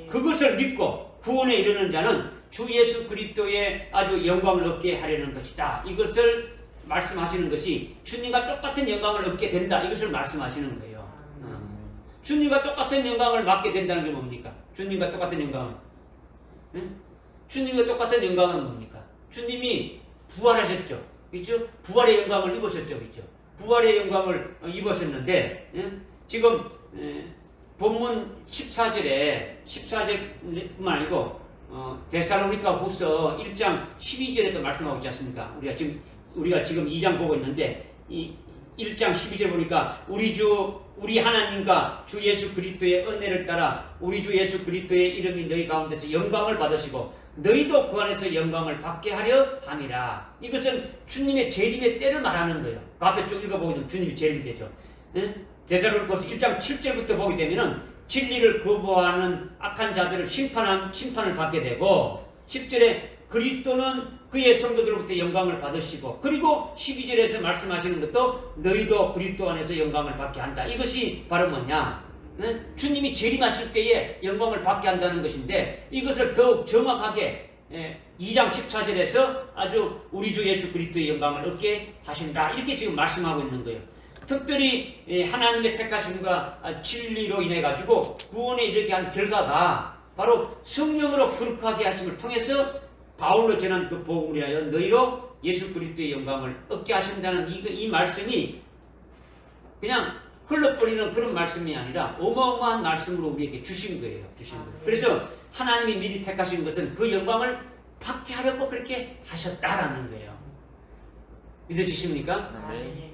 그것을 믿고 구원에 이르는 자는 주 예수 그리스도의 아주 영광을 얻게 하려는 것이다. 이것을 말씀하시는 것이 주님과 똑같은 영광을 얻게 된다. 이것을 말씀하시는 거예요. 주님과 똑같은 영광을 받게 된다는 게 뭡니까? 주님과 똑같은 영광은? 응? 주님과 똑같은 영광은 뭡니까? 주님이 부활하셨죠. 그렇죠? 부활의 영광을 입으셨죠. 그렇죠? 부활의 영광을 입으셨는데 지금 본문 14절뿐만 아니고 데살로니가 후서 1장 12절에도 말씀하고 있지 않습니까? 우리가 지금 2장 보고 있는데 이 1장 12절 보니까 우리 하나님과 주 예수 그리스도의 은혜를 따라 우리 주 예수 그리스도의 이름이 너희 가운데서 영광을 받으시고 너희도 그 안에서 영광을 받게 하려 함이라. 이것은 주님의 재림의 때를 말하는 거예요. 그 앞에 쭉 읽어보게 되면 주님이 재림이 되죠. 데살로니가서 1장 7절부터 보게 되면은 진리를 거부하는 악한 자들을 심판을 받게 되고 10절에 그리스도는 그의 성도들로부터 영광을 받으시고 그리고 12절에서 말씀하시는 것도 너희도 그리스도 안에서 영광을 받게 한다. 이것이 바로 뭐냐? 주님이 재림하실 때에 영광을 받게 한다는 것인데 이것을 더욱 정확하게 2장 14절에서 아주 우리 주 예수 그리스도의 영광을 얻게 하신다. 이렇게 지금 말씀하고 있는 거예요. 특별히 하나님의 택하심과 진리로 인해 가지고 구원에 이르게 한 결과가 바로 성령으로 거룩하게 하심을 통해서 바울로 전한 그 복음을 위하여 너희로 예수 그리스도의 영광을 얻게 하신다는 이 말씀이 그냥 흘러버리는 그런 말씀이 아니라 어마어마한 말씀으로 우리에게 주신 거예요. 그래서 하나님이 미리 택하신 것은 그 영광을 받게 하려고 그렇게 하셨다라는 거예요. 믿어지십니까? 네.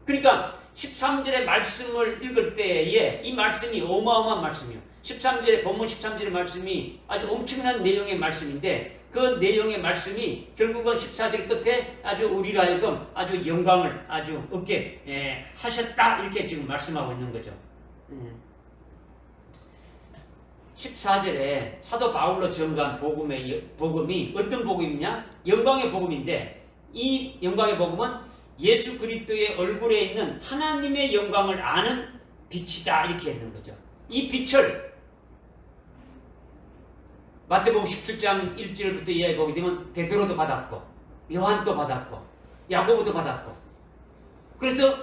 그러니까 13절의 말씀을 읽을 때에 이 말씀이 어마어마한 말씀이에요. 13절에 본문 13절의 말씀이 아주 엄청난 내용의 말씀인데 그 내용의 말씀이 결국은 14절 끝에 아주 우리로 하여금 아주 영광을 아주 얻게 하셨다 이렇게 지금 말씀하고 있는 거죠. 14절에 사도 바울로 전가한 복음이 어떤 복음이냐? 영광의 복음인데 이 영광의 복음은 예수 그리스도의 얼굴에 있는 하나님의 영광을 아는 빛이다 이렇게 했는 거죠. 이 빛을 마태복음 17장 1절부터 이해해 보게 되면 베드로도 받았고 요한도 받았고 야고보도 받았고 그래서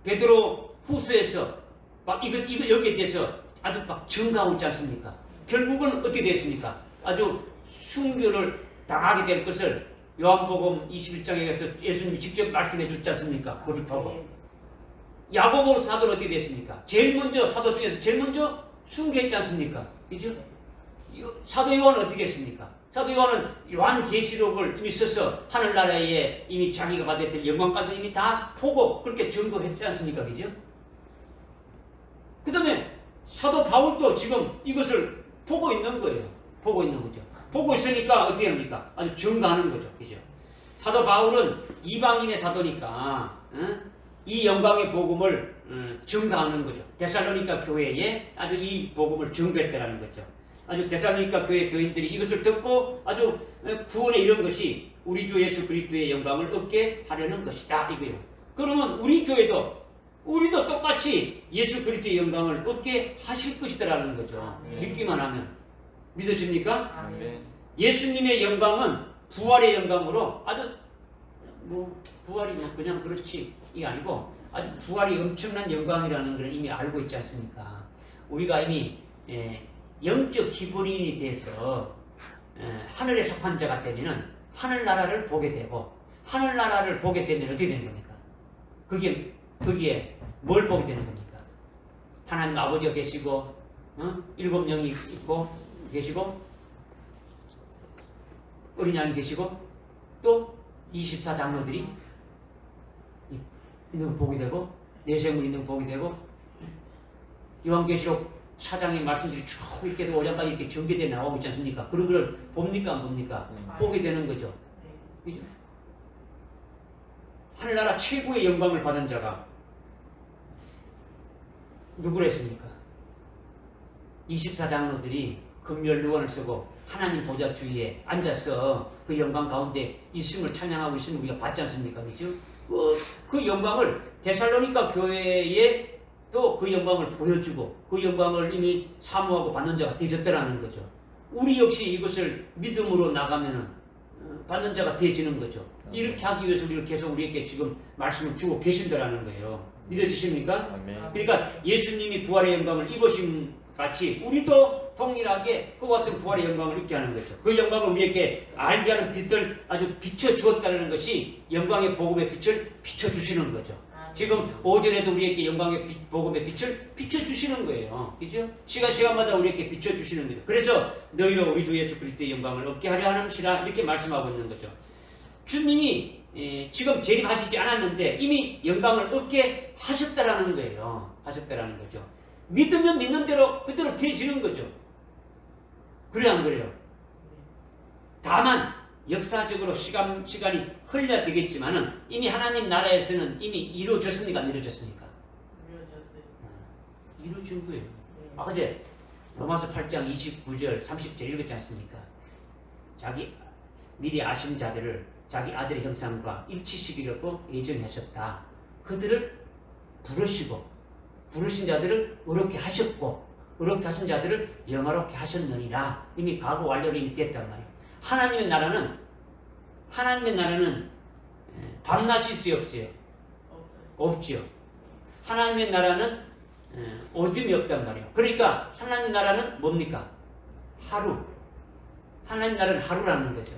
베드로 후서에서 막 이거 여기에 대해서 아주 막 증가하고 있지 않습니까? 결국은 어떻게 됐습니까? 아주 순교를 당하게 될 것을 요한복음 21장에 가서 예수님이 직접 말씀해 줬지 않습니까? 거듭하고 야고보 사도는 어떻게 됐습니까? 사도 중에서 제일 먼저 순교했지 않습니까? 그죠? 사도 요한은 어떻게 했습니까? 사도 요한은 요한계시록을 이미 써서 하늘나라에 이미 자기가 받을 때 영광까지 이미 다 보고 그렇게 증거를 했지 않습니까? 그죠? 그 다음에 사도 바울도 지금 이것을 보고 있는 거예요. 보고 있는 거죠. 보고 있으니까 어떻게 합니까? 아주 증가하는 거죠. 그죠? 사도 바울은 이방인의 사도니까 이 영광의 복음을 증가하는 거죠. 데살로니가 교회에 아주 이 복음을 증거했다는 거죠. 아주 데살로니가 교회 교인들이 이것을 듣고 아주 구원에 이른 것이 우리 주 예수 그리스도의 영광을 얻게 하려는 것이다 이거예요. 그러면 우리도 똑같이 예수 그리스도의 영광을 얻게 하실 것이다라는 거죠. 믿기만 하면. 믿어집니까? 예수님의 영광은 부활의 영광으로 아주 부활이 그냥 그렇지 이게 아니고 아주 부활이 엄청난 영광이라는 걸 이미 알고 있지 않습니까? 우리가 이미 영적 히브리인이 돼서 하늘에 속한 자가 되면은 하늘나라를 보게 되고 하늘나라를 보게 되면 어떻게 되는 겁니까? 거기에 뭘 보게 되는 겁니까? 하나님 아버지가 계시고 7명이 있고 계시고 어린 양이 계시고 또 24장로들이 있는 걸 보게 되고 내세물이 있는 걸 보게 되고 요한계시록 사장의 말씀들이 쭉 이렇게 5장까지 이렇게 전개되어 나오고 있지 않습니까? 그런 걸 봅니까 안 봅니까? 보게 되는 거죠. 네. 그죠? 하늘나라 최고의 영광을 받은 자가 누구랬습니까? 24장로들이 금멸루원을 쓰고 하나님 보좌 주위에 앉아서 그 영광 가운데 있음을 찬양하고 있음을 우리가 봤지 않습니까? 그죠? 그 영광을 데살로니가 교회에 또 그 영광을 보여주고 그 영광을 이미 사모하고 받는 자가 되어졌다라는 거죠. 우리 역시 이것을 믿음으로 나가면은 받는 자가 되어지는 거죠. 이렇게 하기 위해서 우리를 계속 우리에게 지금 말씀을 주고 계신다라는 거예요. 믿어지십니까? 아멘. 그러니까 예수님이 부활의 영광을 입으신 같이 우리도 동일하게 그와 같은 부활의 영광을 입게 하는 거죠. 그 영광을 우리에게 알게 하는 빛을 아주 비춰주었다는 것이 영광의 복음의 빛을 비춰주시는 거죠. 지금 오전에도 우리에게 영광의 복음의 빛을 비춰주시는 거예요. 그죠? 시간마다 우리에게 비춰주시는 거죠. 그래서 너희로 우리 주 예수 그리스도의 영광을 얻게 하려 하는시라 이렇게 말씀하고 있는 거죠. 주님이 지금 재림하시지 않았는데 이미 영광을 얻게 하셨다라는 거예요. 하셨다라는 거죠. 믿으면 믿는 대로 그대로 되어지는 거죠. 그래요, 안 그래요? 다만 역사적으로 시간이 흘려야 되겠지만은 이미 하나님 나라에서는 이미 이루어졌습니까? 안 이루어졌습니까? 이루어진 거예요. 어제 로마서 8장 29절 30절 읽었지 않습니까? 자기 미리 아신 자들을 자기 아들의 형상과 일치시키려고 예정하셨다. 그들을 부르신 자들을 의롭게 하셨고 의롭게 하신 자들을 영화롭게 하셨느니라. 이미 과거 완료로 이미 됐단 말이에요. 하나님의 나라는 밤낮이 있어요, 없어요? 없죠. 하나님의 나라는 어둠이 없단 말이에요. 그러니까 하나님 나라는 뭡니까? 하루. 하나님 나라는 하루라는 거죠.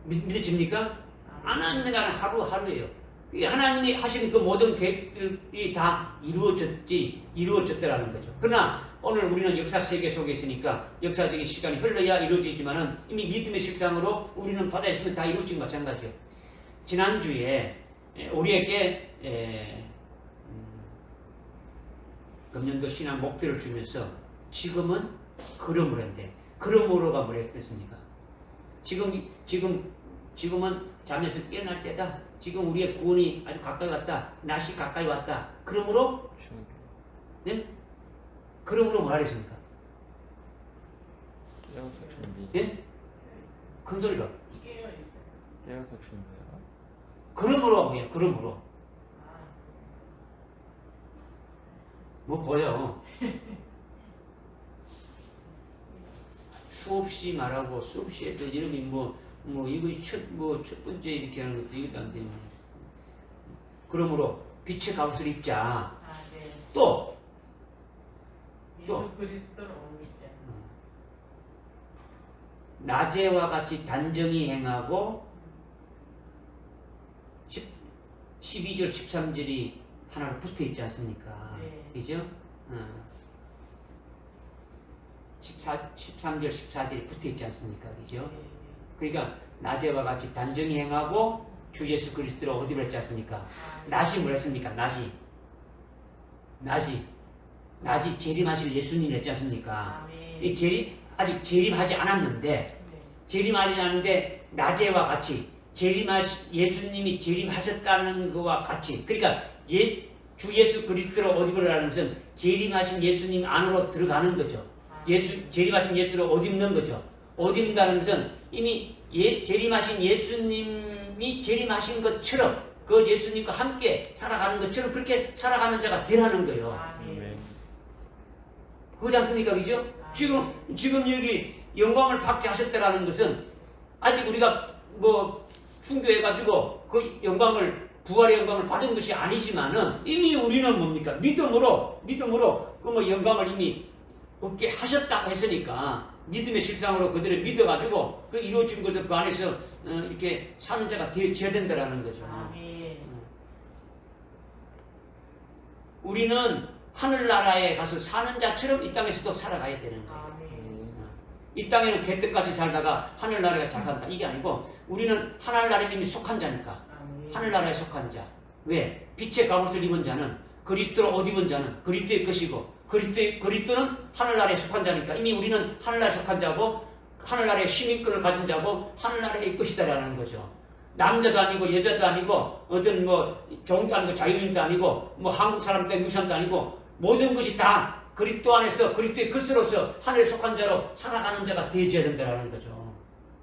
믿어집니까? 하나님의 나라는 하루예요. 하나님이 하신 그 모든 계획들이 다 이루어졌다라는 거죠. 그러나 오늘 우리는 역사 세계 속에 있으니까 역사적인 시간이 흘러야 이루어지지만은 이미 믿음의 실상으로 우리는 바다에 있으면 다 이루어진 마찬가지요. 지난주에 우리에게 금년도 신앙 목표를 주면서 지금은 그러므로 했는데 그러므로가 뭐랬습니까? 지금은 잠에서 깨어날 때다. 지금 우리의 구원이 아주 가까이 왔다. 낮이 가까이 왔다. 그러므로 네? 그러므로 뭐라 그랬습니까? 깨어서 준비. 네? 큰 소리로. 깨어서 준비야. 그러므로 뭐야? 그러므로. 뭐 보여? 수없이 말하고 수없이 해도 이름이 이거 첫 번째 이렇게 하는 것도 이것도 안 되는 거예요. 그러므로 빛의 갑옷을 입자. 또 낮에와 같이 단정히 행하고 12절 13절이 하나로 붙어 있지 않습니까? 그죠? 13절 14절이 붙어 있지 않습니까? 그죠? 그러니까 낮에와 같이 단정히 행하고 주 예수 그리스도로 어디로 했지 않습니까? 낮이 뭐랬습니까? 낮이 재림하실 예수님 했지 않습니까? 아직 재림하지 않았는데 낮에와 같이 예수님이 재림하셨다는 것과 같이 그러니까 주 예수 그리스도로 어디로 가는 것은 재림하신 예수님 안으로 들어가는 거죠. 재림하신 예수로 옷 입는 거죠. 옷 입는다는 것은 이미 재림하신 예수님이 재림하신 것처럼 그 예수님과 함께 살아가는 것처럼 그렇게 살아가는 자가 되라는 거예요. 그렇지 않습니까? 그죠? 지금 여기 영광을 받게 하셨다라는 것은 아직 우리가 순교해가지고 그 부활의 영광을 받은 것이 아니지만은 이미 우리는 뭡니까? 믿음으로 그 영광을 이미 얻게 하셨다고 했으니까 믿음의 실상으로 그들을 믿어가지고 그 이루어진 것을 그 안에서 이렇게 사는 자가 되어야 된다라는 거죠. 우리는 하늘나라에 가서 사는 자처럼 이 땅에서도 살아가야 되는 거예요. 이 땅에는 개떡같이 살다가 하늘나라에 잘 산다. 이게 아니고 우리는 하늘나라에 이미 속한 자니까. 하늘나라에 속한 자. 왜? 빛의 갑옷을 입은 자는 그리스도로 옷 입은 자는 그리스도의 것이고 그리스도는 하늘나라에 속한 자니까 이미 우리는 하늘나라에 속한 자고 하늘나라의 시민권을 가진 자고 하늘나라의 것이다라는 거죠. 남자도 아니고 여자도 아니고 어떤 뭐 종도 아니고 자유인도 아니고 뭐 한국 사람도 아니고 미국 사람도 아니고 모든 것이 다 그리스도 안에서 그리스도의 것으로서 하늘에 속한 자로 살아가는 자가 되어야 된다는 거죠.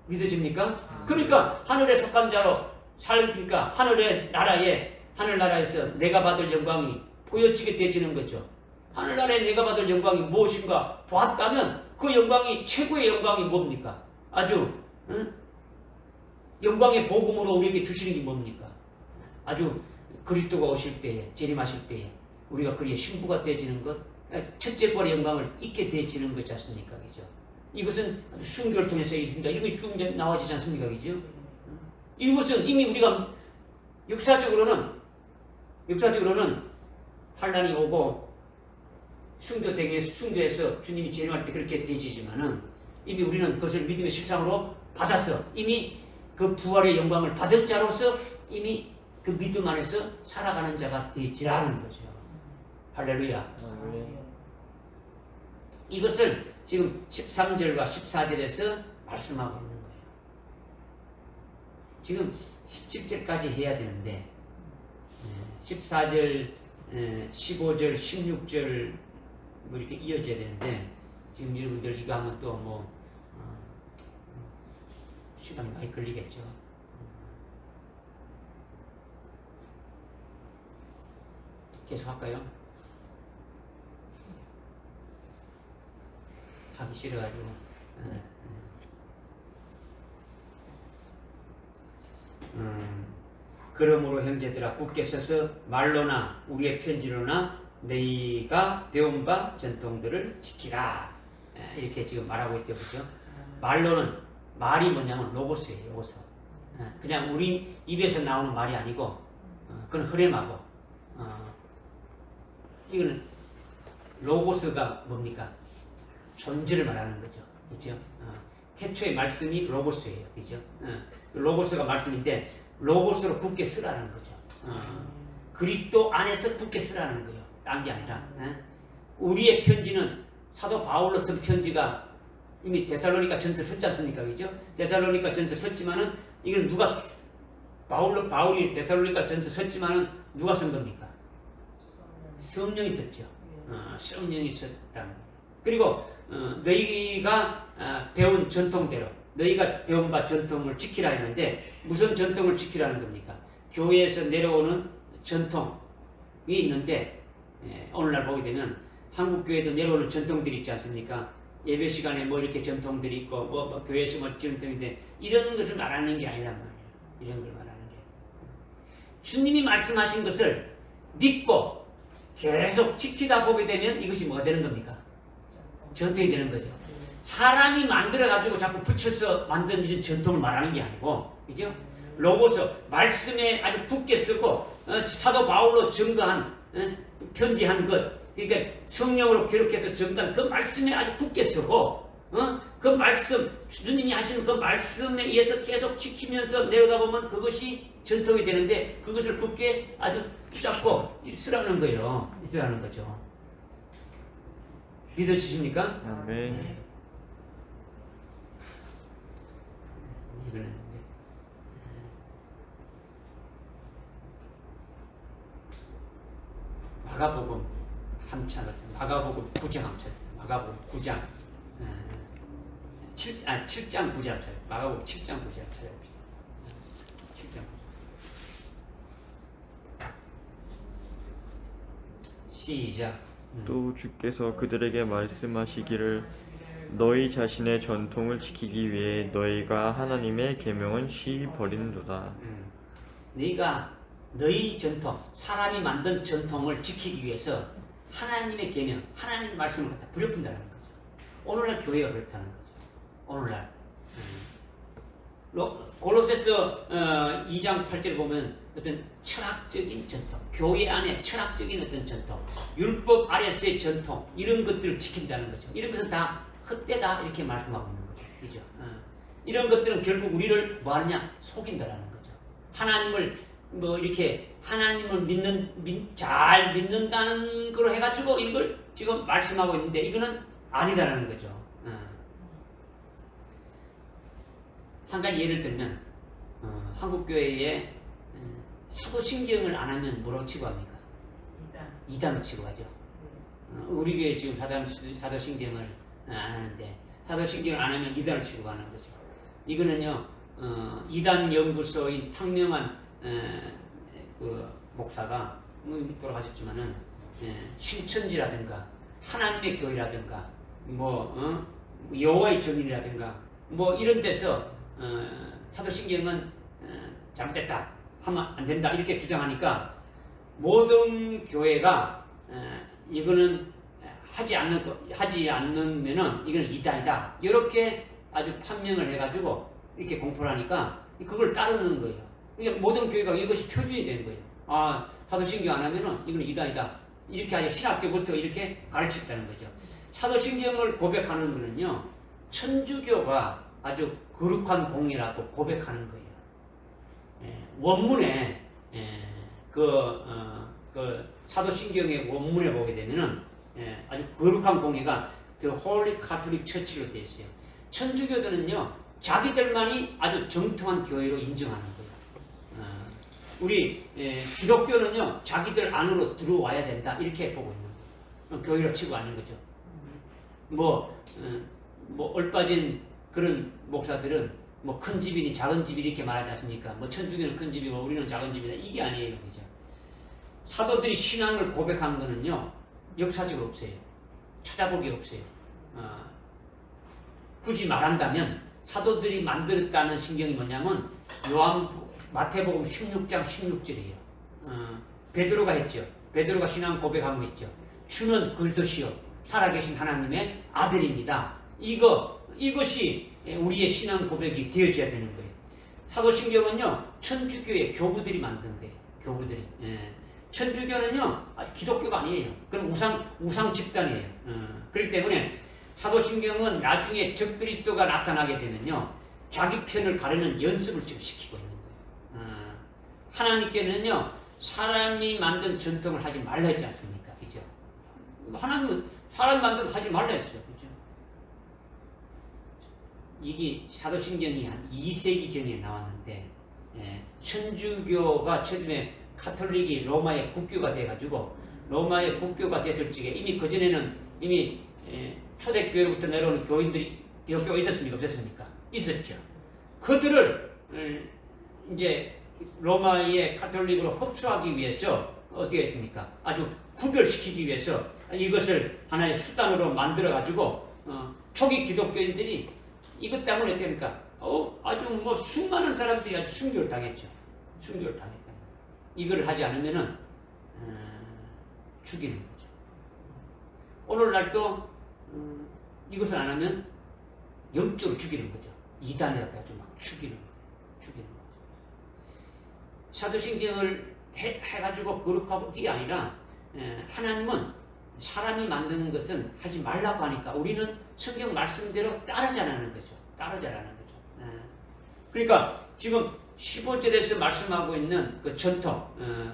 믿어집니까? 그러니까 하늘에 속한 자로 살니까 하늘나라에서 내가 받을 영광이 보여지게 되지는 거죠. 하늘나라에 내가 받을 영광이 무엇인가 보았다면 그 영광이 최고의 영광이 뭡니까? 아주 영광의 복음으로 우리에게 주시는 게 뭡니까? 아주 그리스도가 오실 때에 재림하실 때에 우리가 그의 신부가 되어지는 것, 첫째 벌의 영광을 잊게 되어지는 것이지 않습니까? 그죠? 이것은 순교를 통해서 이루어집니다. 이런 게 쭉 나와지지 않습니까? 그죠? 이것은 이미 우리가 역사적으로는 환란이 오고 순교에서 주님이 재림할 때 그렇게 되지만은 이미 우리는 그것을 믿음의 실상으로 받아서 이미 그 부활의 영광을 받은 자로서 이미 그 믿음 안에서 살아가는 자가 되지라는 거죠. 할렐루야. 이것을 지금 13절과 14절에서 말씀하고 있는 거예요. 지금 17절까지 해야 되는데 14절, 15절, 16절 뭐 이렇게 이어져야 되는데 지금 여러분들 이거 하면 또 뭐 시간이 많이 걸리겠죠. 계속 할까요? 하기 싫어가지고. 그러므로 형제들아 굳게 서서 말로나 우리의 편지로나 너희가 배운 바 전통들을 지키라. 이렇게 지금 말하고 있죠. 그죠? 말로는 말이 뭐냐면 로고스예요. 로고스. 그냥 우리 입에서 나오는 말이 아니고 그건 흐름하고 이거는 로고스가 뭡니까? 존재를 말하는 거죠. 그죠? 태초의 말씀이 로고스예요. 그죠? 로고스가 말씀인데 로고스로 굳게 쓰라는 거죠. 그리스도 안에서 굳게 쓰라는 거예요. 딴 게 아니라. 우리의 편지는 사도 바울로 쓴 편지가 이미 데살로니가 전서 썼지 않습니까? 그죠? 데살로니가 전서 썼지만은 이건 누가 바울이 데살로니가 전서 썼지만은 누가 쓴 겁니까? 성령이 썼죠. 성령이 썼다. 그리고 너희가 배운 전통대로 너희가 배운 바 전통을 지키라 했는데 무슨 전통을 지키라는 겁니까? 교회에서 내려오는 전통이 있는데 오늘날 보게 되면 한국 교회도 내려오는 전통들이 있지 않습니까? 예배 시간에 뭐 이렇게 전통들이 있고 뭐 교회에서 뭐 전통인데 이런 것을 말하는 게 아니란 말이에요. 이런 걸 말하는 게 주님이 말씀하신 것을 믿고 계속 지키다 보게 되면 이것이 뭐가 되는 겁니까? 전통이 되는 거죠. 사람이 만들어가지고 자꾸 붙여서 만든 이런 전통을 말하는 게 아니고, 그죠? 로고스, 말씀에 아주 굳게 쓰고, 사도 바울로 증거한, 편지한 것, 그러니까 성령으로 기록해서 증거한 그 말씀에 아주 굳게 쓰고, 그 말씀, 주님이 하시는 그 말씀에 의해서 계속 지키면서 내려다 보면 그것이 전통이 되는데, 그것을 굳게 아주 붙잡고 쓰라는 거예요. 쓰라는 거죠. 믿어지십니까? 아멘. 이거는 마가복음 한참 같은 마가복음 9장 한참 마가복음 9장 7장 9장 차례 마가복음 7장 9장 차례 7장 9장 시작. 또 주께서 그들에게 말씀하시기를 너희 자신의 전통을 지키기 위해 너희가 하나님의 계명은 쉬이 버리는도다. 너희가 너희 전통, 사람이 만든 전통을 지키기 위해서 하나님의 계명, 하나님의 말씀을 갖다 버려본다는 거죠. 오늘날 교회가 그렇다는 거죠. 오늘날 골로새서 2장 8절을 보면 어떤 철학적인 전통, 교회 안에 철학적인 어떤 전통, 율법 아래서의 전통 이런 것들을 지킨다는 거죠. 이런 것은 다 헛되다 이렇게 말씀하고 있는 거죠. 그죠? 이런 것들은 결국 우리를 뭐 하느냐? 속인다라는 거죠. 하나님을 뭐 이렇게 하나님을 잘 믿는다는 걸로 해가지고 이걸 지금 말씀하고 있는데 이거는 아니다라는 거죠. 한 가지 예를 들면 한국 교회에 사도신경을 안 하면 뭐라고 취급합니까? 이단으로 취급하죠. 우리 교회 지금 사도신경을 안 하는데 사도신경을 안 하면 이단을 취급하는 거죠. 이거는요 이단 연구소인 탕명한 그 목사가 돌아가셨지만은 신천지라든가 하나님의 교회라든가 뭐 여호와의 증인이라든가 뭐 이런 데서 사도신경은 잘못됐다 하면 안 된다 이렇게 주장하니까 모든 교회가 이거는 하지 않으면은 이거는 이단이다 이렇게 아주 판명을 해가지고 이렇게 공포를 하니까 그걸 따르는 거예요. 그러니까 모든 교회가 이것이 표준이 되는 거예요. 아 사도신경 안 하면은 이거는 이단이다 이렇게 아예 신학교부터 이렇게 가르쳤다는 거죠. 사도신경을 고백하는 거는요 천주교가 아주 거룩한 공이라고 고백하는 거예요. 원문에 그 사도신경의 원문에 보게 되면은 아주 거룩한 공예가 The Holy Catholic Church로 되어 있어요. 천주교들은요 자기들만이 아주 정통한 교회로 인정하는 거예요. 우리 기독교는요 자기들 안으로 들어와야 된다 이렇게 보고 있는 거예요. 교회로 치고 하는 거죠. 뭐 얼빠진 그런 목사들은 뭐 큰 집이니 작은 집이 이렇게 말하지 않습니까? 뭐 천주교는 큰 집이고 우리는 작은 집이다 이게 아니에요, 그죠? 사도들이 신앙을 고백한 거는요 역사적으로 없어요. 찾아보기 없어요. 굳이 말한다면 사도들이 만들었다는 신경이 뭐냐면 마태복음 16장 16절이에요. 베드로가 했죠. 베드로가 신앙 고백한 거 있죠. 주는 그리스도시요 살아계신 하나님의 아들입니다. 이것이 우리의 신앙 고백이 되어져야 되는 거예요. 사도신경은요 천주교의 교부들이 만든 거예요. 교부들이. 천주교는요 기독교가 아니에요. 그건 우상 집단이에요. 그렇기 때문에 사도신경은 나중에 적그리스도가 나타나게 되면요 자기 편을 가르는 연습을 지금 시키고 있는 거예요. 하나님께는요 사람이 만든 전통을 하지 말라 했지 않습니까? 그죠? 하나님은 사람 만든 거 하지 말라 했어요. 그죠? 이게 사도신경이 한 2세기경에 나왔는데 천주교가 처음에 카톨릭이 로마의 국교가 돼가지고 로마의 국교가 됐을 적에 이미 그전에는 이미 초대교회로부터 내려오는 교인들이 기독교가 있었습니까? 없었습니까? 있었죠. 그들을 이제 로마의 카톨릭으로 흡수하기 위해서 어떻게 했습니까? 아주 구별시키기 위해서 이것을 하나의 수단으로 만들어가지고 초기 기독교인들이 이것 때문에 어떻습니까? 아주 뭐 수많은 사람들이 아주 순교를 당했죠. 순교를 당했다. 이걸 하지 않으면은 죽이는 거죠. 오늘날도 이것을 안 하면 영적으로 죽이는 거죠. 이단이라고 해가지고 막 죽이는 거죠. 사도신경을 해가지고 거룩하고 이게 아니라 하나님은 사람이 만드는 것은 하지 말라고 하니까 우리는 성경 말씀대로 따르자라는 거죠. 따르자라는 거죠. 그러니까 지금 15절에서 말씀하고 있는 그 전통,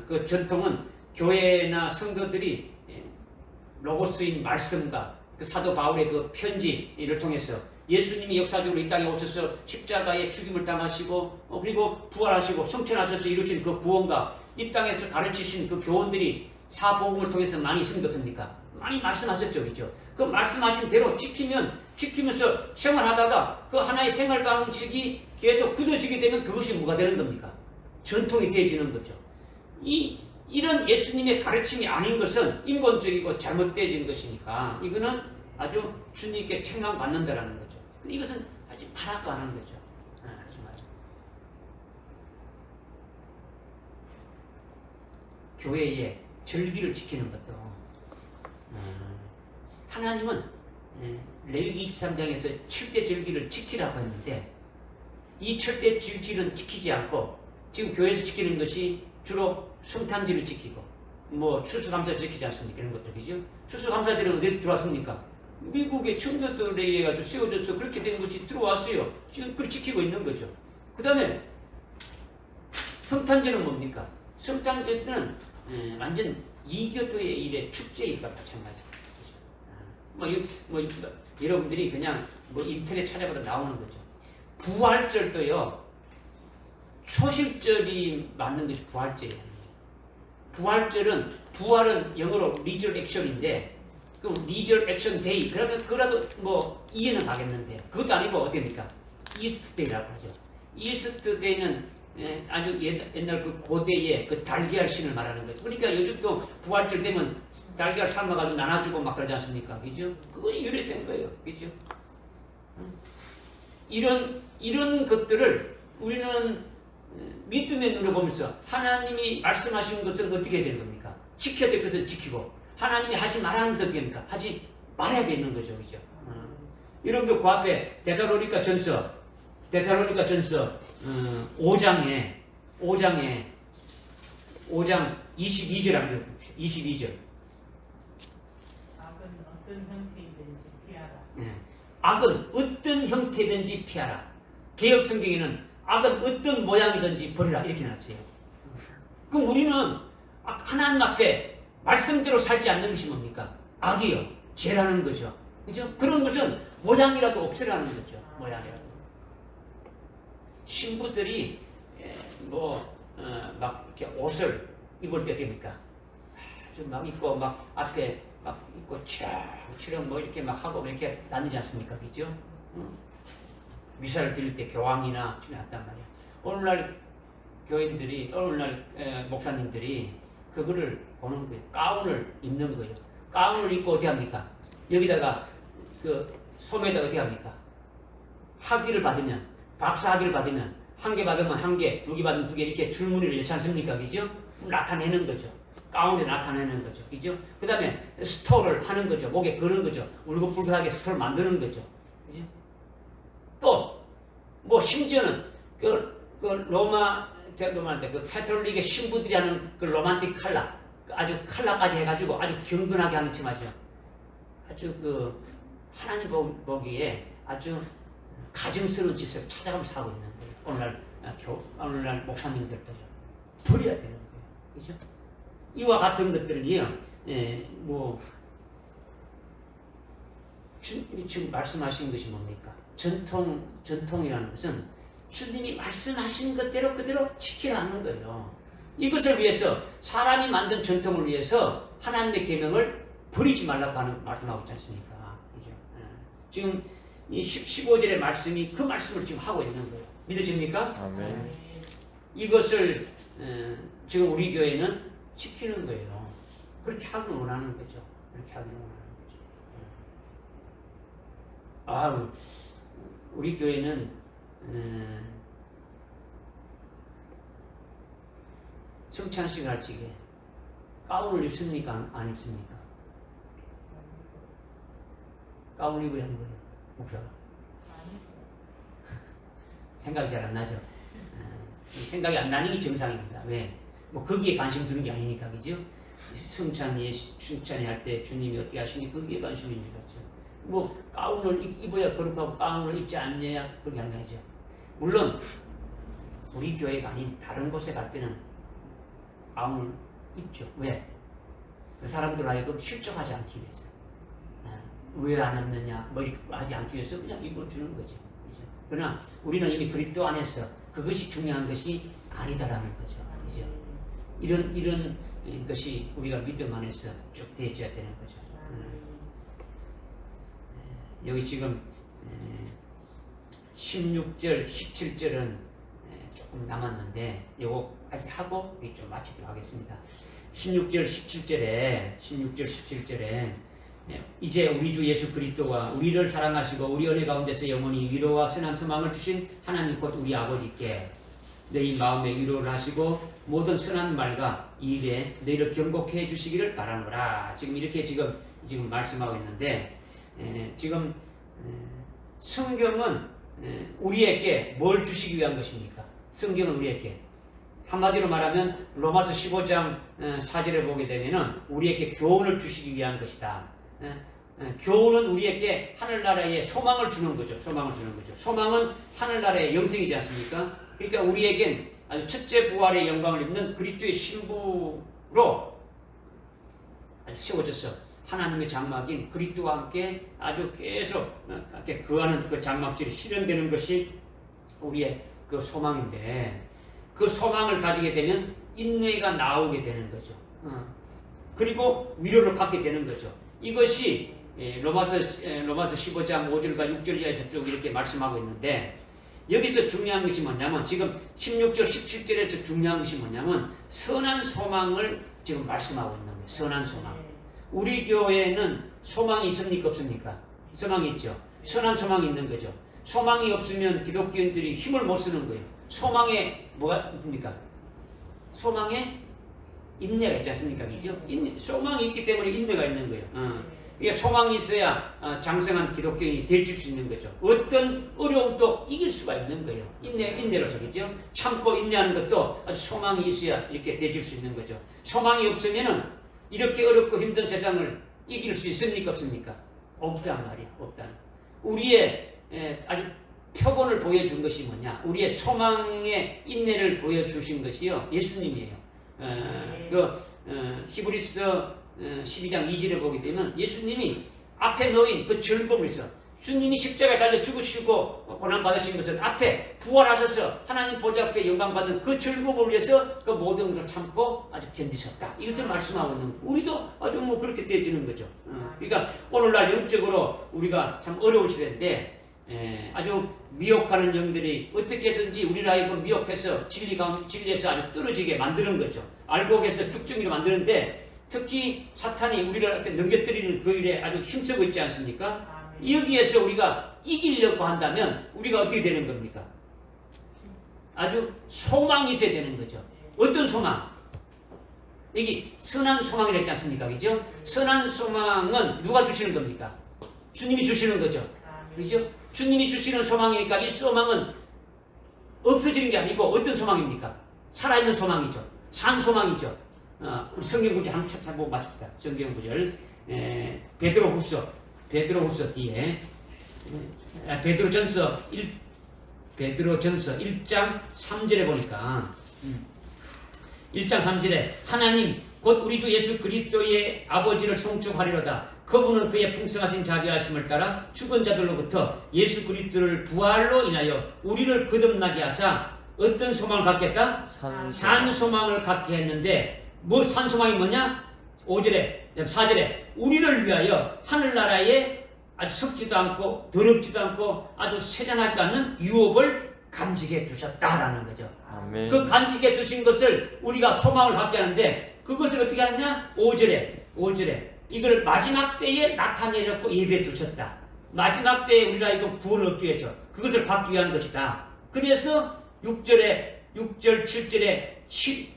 그 전통은 교회나 성도들이 로고스인 말씀과 그 사도 바울의 그 편지를 통해서 예수님이 역사적으로 이 땅에 오셔서 십자가에 죽임을 당하시고 그리고 부활하시고 성천하셔서 이루신 그 구원과 이 땅에서 가르치신 그 교훈들이 사복음을 통해서 많이 있습니까? 없습니까? 많이 말씀하셨죠. 그죠? 그 말씀하신 대로 지키면서 생활하다가 그 하나의 생활 방식이 계속 굳어지게 되면 그것이 뭐가 되는 겁니까? 전통이 되어지는 거죠. 이런 예수님의 가르침이 아닌 것은 인본적이고 잘못되어진 것이니까 이거는 아주 주님께 책망받는다라는 거죠. 이것은 하지 말라고 하는 거죠. 하지 말라고. 교회의 절기를 지키는 것도 하나님은 레위기 23장에서 7대 절기를 지키라고 했는데 이 7대 절기는 지키지 않고 지금 교회에서 지키는 것이 주로 성탄절을 지키고 뭐 추수감사를 지키지 않습니까? 이런 것들 그죠? 추수감사절은 어디 들어왔습니까? 미국의 청년들에 의해 가지고 세워져서 그렇게 된 것이 들어왔어요. 지금 그걸 지키고 있는 거죠. 그 다음에 성탄절은 뭡니까? 성탄절은 완전 이교도의 일의 축제일과 마찬가지예요. 여러분들이 그냥 인터넷 찾아봐도 나오는 거죠. 부활절도요. 초실절이 맞는 것이 부활절이에요. 부활은 영어로 리저렉션인데 그 리저렉션 데이 그러면 그거라도 이해는 가겠는데 그것도 아니고 어떻습니까? 이스트 데이라고 하죠. 이스트 데이는 아주 옛날 그 고대의 그 달걀 신을 말하는 거죠. 그러니까 요즘도 부활절 되면 달걀 삶아가지고 나눠주고 막 그러지 않습니까? 그죠? 그거 유래된 거예요. 그죠? 이런 것들을 우리는 믿음의 눈으로 보면서 하나님이 말씀하신 것은 어떻게 해야 되는 겁니까? 지켜야 될 것은 지키고 하나님이 하지 말라는 것은 어떻게 합니까? 하지 말아야 되는 거죠. 그죠? 여러분들 그 앞에 데살로니가 전서 5장 22절 한번 읽어봅시다. 22절. 악은 어떤 형태이든지 피하라. 악은 어떤 형태든지 피하라. 개역 성경에는 악은 어떤 모양이든지 버리라 이렇게 나왔어요. 그럼 우리는 하나님 앞에 말씀대로 살지 않는 것이 뭡니까? 악이요. 죄라는 거죠. 그죠? 그런 것은 모양이라도 없애라는 거죠. 모양이라도. 신부들이 막 이렇게 옷을 입을 때 됩니까? 좀 막 입고 막 앞에 막 입고 치렁치렁 이렇게 막 하고 이렇게 다니지 않습니까? 그죠? 미사를 드릴 때 교황이나 좀 했단 말이야. 오늘날 교인들이 오늘날 목사님들이 그거를 보는 거예요. 가운을 입는 거예요. 가운을 입고 어떻게 합니까? 여기다가 그 소매에다 어떻게 합니까? 학위를 받으면 박사학위를 받으면 한 개 받으면 한 개, 두 개 받으면 두 개 이렇게 줄무늬를 넣지 않습니까? 그죠? 나타내는 거죠. 가운데 나타내는 거죠. 그죠? 그 다음에 스토를 하는 거죠. 목에 거는 거죠. 울긋불긋하게 스토를 만드는 거죠. 그죠? 또, 심지어는 로마인데 그 카톨릭의 신부들이 하는 그 로man틱 칼라, 아주 칼라까지 해가지고 아주 경건하게 하는 칭하죠. 아주 하나님 보기에 아주 가증스러운 짓을 찾아가면서 하고 있는 거예요. 오늘날 목사님들도요. 버려야 되는 거예요. 그죠? 이와 같은 것들은요, 주님이 지금 말씀하신 것이 뭡니까? 전통이라는 것은 주님이 말씀하신 것대로 그대로 지키라는 거예요. 이것을 위해서 사람이 만든 전통을 위해서 하나님의 계명을 버리지 말라고 하는 말씀하고 있지 않습니까? 그죠? 지금 이 15절의 말씀이 그 말씀을 지금 하고 있는 거예요. 믿어집니까? 아멘. 이것을 지금 우리 교회는 지키는 거예요. 그렇게 하길 원하는 거죠. 그렇게 하길 원하는 거죠. 우리 교회는 성찬식 할 적에 가운을 입습니까? 안 입습니까? 가운을 입어야 하는 거예요. 목사가. 생각이 잘 안 나죠? 생각이 안 나는 게 정상입니다. 왜? 거기에 관심 두는 게 아니니까, 그죠? 춘찬회 할 때 주님이 어떻게 하시니 거기에 관심이 있는 거죠. 가운을 입어야 거룩하고 가운을 입지 않냐 그렇게 한 거죠. 물론 우리 교회가 아닌 다른 곳에 갈 때는 가운을 입죠. 왜? 그 사람들 하여금 실족하지 않기 위해서. 왜 안 입느냐 이렇게 하지 않기 위해서 그냥 입어주는 거죠. 그죠? 그러나 우리는 이미 그리스도 안에서 그것이 중요한 것이 아니다라는 거죠. 그죠? 이런 것이 우리가 믿음 안에서 쭉 되어져야 되는 거죠. 여기 지금 16절, 17절은 조금 남았는데 요거 아직 하고 우리 좀 마치도록 하겠습니다. 16절, 17절에 이제 우리 주 예수 그리스도와 우리를 사랑하시고 우리 은혜 가운데서 영원히 위로와 선한 소망을 주신 하나님 곧 우리 아버지께 너희 마음에 위로를 하시고 모든 선한 말과 일에 너희를 경고해 주시기를 바라노라. 지금 이렇게 지금 말씀하고 있는데 지금 성경은 우리에게 뭘 주시기 위한 것입니까? 성경은 우리에게 한마디로 말하면 로마서 15장 4절에 보게 되면은 우리에게 교훈을 주시기 위한 것이다. 교훈은 우리에게 하늘나라의 소망을 주는 거죠. 소망은 하늘나라의 영생이지 않습니까? 그러니까 우리에겐 아주 첫째 부활의 영광을 입는 그리스도의 신부로 아주 세워져서 하나님의 장막인 그리스도와 함께 아주 계속 이렇게 거하는 그 장막들이 실현되는 것이 우리의 그 소망인데, 그 소망을 가지게 되면 인내가 나오게 되는 거죠. 그리고 위로를 갖게 되는 거죠. 이것이 로마서 15장 5절과 6절 이하에서 쭉 이렇게 말씀하고 있는데, 여기서 중요한 것이 뭐냐면, 지금 16절 17절에서 중요한 것이 뭐냐면 선한 소망을 지금 말씀하고 있는 거예요. 선한 소망. 우리 교회는 소망이 있습니까 없습니까? 소망이 있죠. 선한 소망이 있는 거죠. 소망이 없으면 기독교인들이 힘을 못 쓰는 거예요. 소망에 뭐가 있습니까? 소망에 인내가 있지 않습니까? 그죠? 소망이 있기 때문에 인내가 있는 거예요. 그러니까 소망이 있어야 장성한 기독교인이 될 수 있는 거죠. 어떤 어려움도 이길 수가 있는 거예요. 인내로서, 그죠? 참고 인내하는 것도 아주 소망이 있어야 이렇게 되질 수 있는 거죠. 소망이 없으면은 이렇게 어렵고 힘든 세상을 이길 수 있습니까 없습니까? 없단 말이야. 없단. 우리의 아주 표본을 보여준 것이 뭐냐? 우리의 소망의 인내를 보여주신 것이요, 예수님이에요. 히브리서 12장 2절에 보게 되면 예수님이 앞에 놓인 그 즐거움을 있어. 주님이 십자가에 달려 죽으시고 고난 받으신 것은 앞에 부활하셔서 하나님 보좌 앞에 영광 받는 그 즐거움을 위해서 그 모든 것을 참고 아주 견디셨다. 이것을 말씀하고 있는, 우리도 아주 뭐 그렇게 되어지는 거죠. 그러니까 오늘날 영적으로 우리가 참 어려운 시대인데, 아주 미혹하는 영들이 어떻게든지 우리를 하여금 미혹해서 진리에서 아주 떨어지게 만드는 거죠. 알곡에서 쭉정이로 만드는데, 특히 사탄이 우리를 넘겨뜨리는 그 일에 아주 힘쓰고 있지 않습니까? 여기에서 우리가 이기려고 한다면 우리가 어떻게 되는 겁니까? 아주 소망이 있어야 되는 거죠. 어떤 소망? 여기 선한 소망이라고 했지 않습니까? 그죠? 선한 소망은 누가 주시는 겁니까? 주님이 주시는 거죠. 그죠? 주님이 주시는 소망이니까 이 소망은 없어지는 게 아니고 어떤 소망입니까? 살아있는 소망이죠. 산 소망이죠. 우리 성경 구절 한번 찾아보고 맞춥시다. 성경 구절, 베드로후서 뒤에, 베드로전서 1장 3절에 보니까, 1장 3절에 하나님 곧 우리 주 예수 그리스도의 아버지를 송축하리로다. 그분은 그의 풍성하신 자비하심을 따라 죽은 자들로부터 예수 그리스도를 부활로 인하여 우리를 거듭나게 하사 어떤 소망을 갖겠다? 산 소망을 갖게 했는데, 뭐 산 소망이 뭐냐? 5절에 4절에 우리를 위하여 하늘나라에 아주 썩지도 않고 더럽지도 않고 아주 세잔하지도 않는 유업을 간직해 두셨다라는 거죠. 아멘. 그 간직해 두신 것을 우리가 소망을 갖게 하는데, 그것을 어떻게 하느냐? 5절에 이걸 마지막 때에 나타내려고 예배해 두셨다. 마지막 때에 우리가 이거 구원을 얻기 위해서 그것을 받기 위한 것이다. 그래서 6절 7절에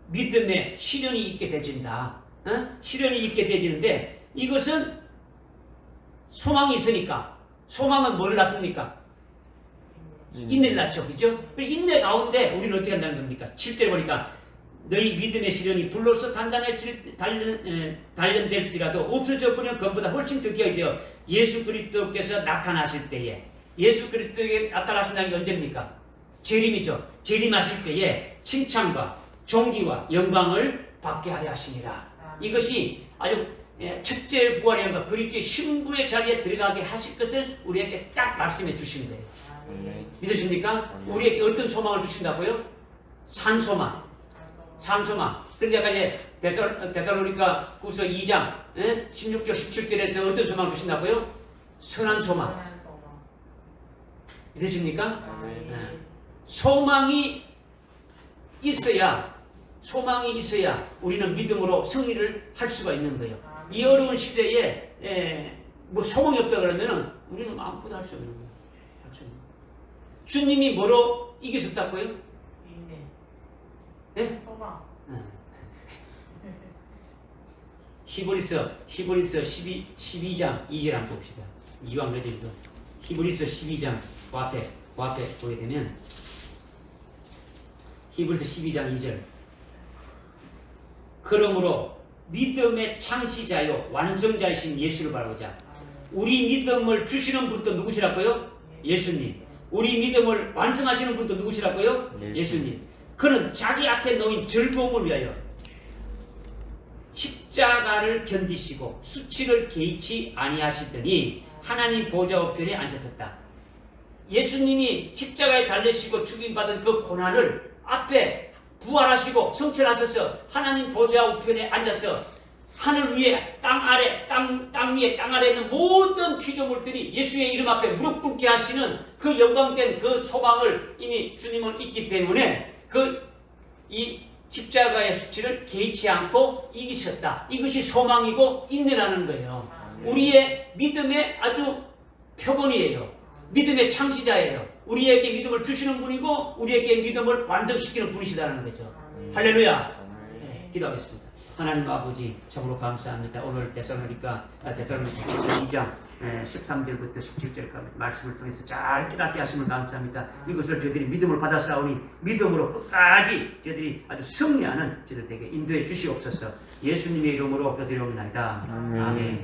믿음의 시련이 있게 되진다. 시련이 있게 되지는데, 이것은 소망이 있으니까. 소망은 뭐를 낳습니까? 인내를 낳죠. 그죠? 인내 가운데 우리는 어떻게 한다는 겁니까? 7절 보니까 너희 믿음의 시련이 불로서 단련될지라도 없어져 버리는 것보다 훨씬 더 귀하게 되어 예수 그리스도께서 나타나실 때에, 예수 그리스도에게 나타나신다는 게 언제입니까? 재림이죠. 재림하실 때에 칭찬과 존귀와 영광을 받게 하려 하시니라. 이것이 아주 첫째 부활의 영광, 그리스도의 신부의 자리에 들어가게 하실 것을 우리에게 딱 말씀해 주신 거예요. 믿으십니까? 우리에게 어떤 소망을 주신다고요? 산소망. 그런데 아까 이제 데살로니가 후서 2장 16절 17절에서 어떤 소망을 주신다고요? 선한 소망. 믿으십니까? 소망이 있어야 우리는 믿음으로 승리를 할 수가 있는 거예요. 이 어려운 시대에 뭐 소망이 없다 그러면은 우리는 아무것도 할 수 없는 거예요. 주님이 뭐로 이기셨다고요? 네? 소망. 히브리서 12장 2절 한번 봅시다. 이왕 늦어도 히브리서 12장 그 앞에 보게 되면 히브리서 12장 2절, 그러므로 믿음의 창시자요 완성자이신 예수를 바라보자. 우리 믿음을 주시는 분도 누구시라고요? 예수님. 우리 믿음을 완성하시는 분도 누구시라고요? 예수님. 예수님. 그는 자기 앞에 놓인 즐거움을 위하여 십자가를 견디시고 수치를 개의치 아니하시더니 하나님 보좌 우편에 앉으셨다. 예수님이 십자가에 달리시고 죽임받은 그 고난을 앞에 부활하시고 성천하셔서 하나님 보좌 우편에 앉아서 하늘 위에 땅 아래 땅 위에 땅 아래 있는 모든 피조물들이 예수의 이름 앞에 무릎 꿇게 하시는 그 영광된 그 소망을 이미 주님은 있기 때문에 이 십자가의 수치를 개의치 않고 이기셨다. 이것이 소망이고 인내라는 거예요. 우리의 믿음의 아주 표본이에요. 믿음의 창시자예요. 우리에게 믿음을 주시는 분이고 우리에게 믿음을 완성시키는 분이시다는 거죠. 할렐루야. 네, 기도하겠습니다. 하나님 아버지 참으로 감사합니다. 오늘 데살로니가 2장 13절부터 17절까지 말씀을 통해서 잘 깨닫게 하심을 감사합니다. 이것을 저희들이 믿음을 받아싸우니 믿음으로 끝까지 저희들이 아주 승리하는 저희들에게 인도해 주시옵소서. 예수님의 이름으로 기도드리옵나이다. 아멘.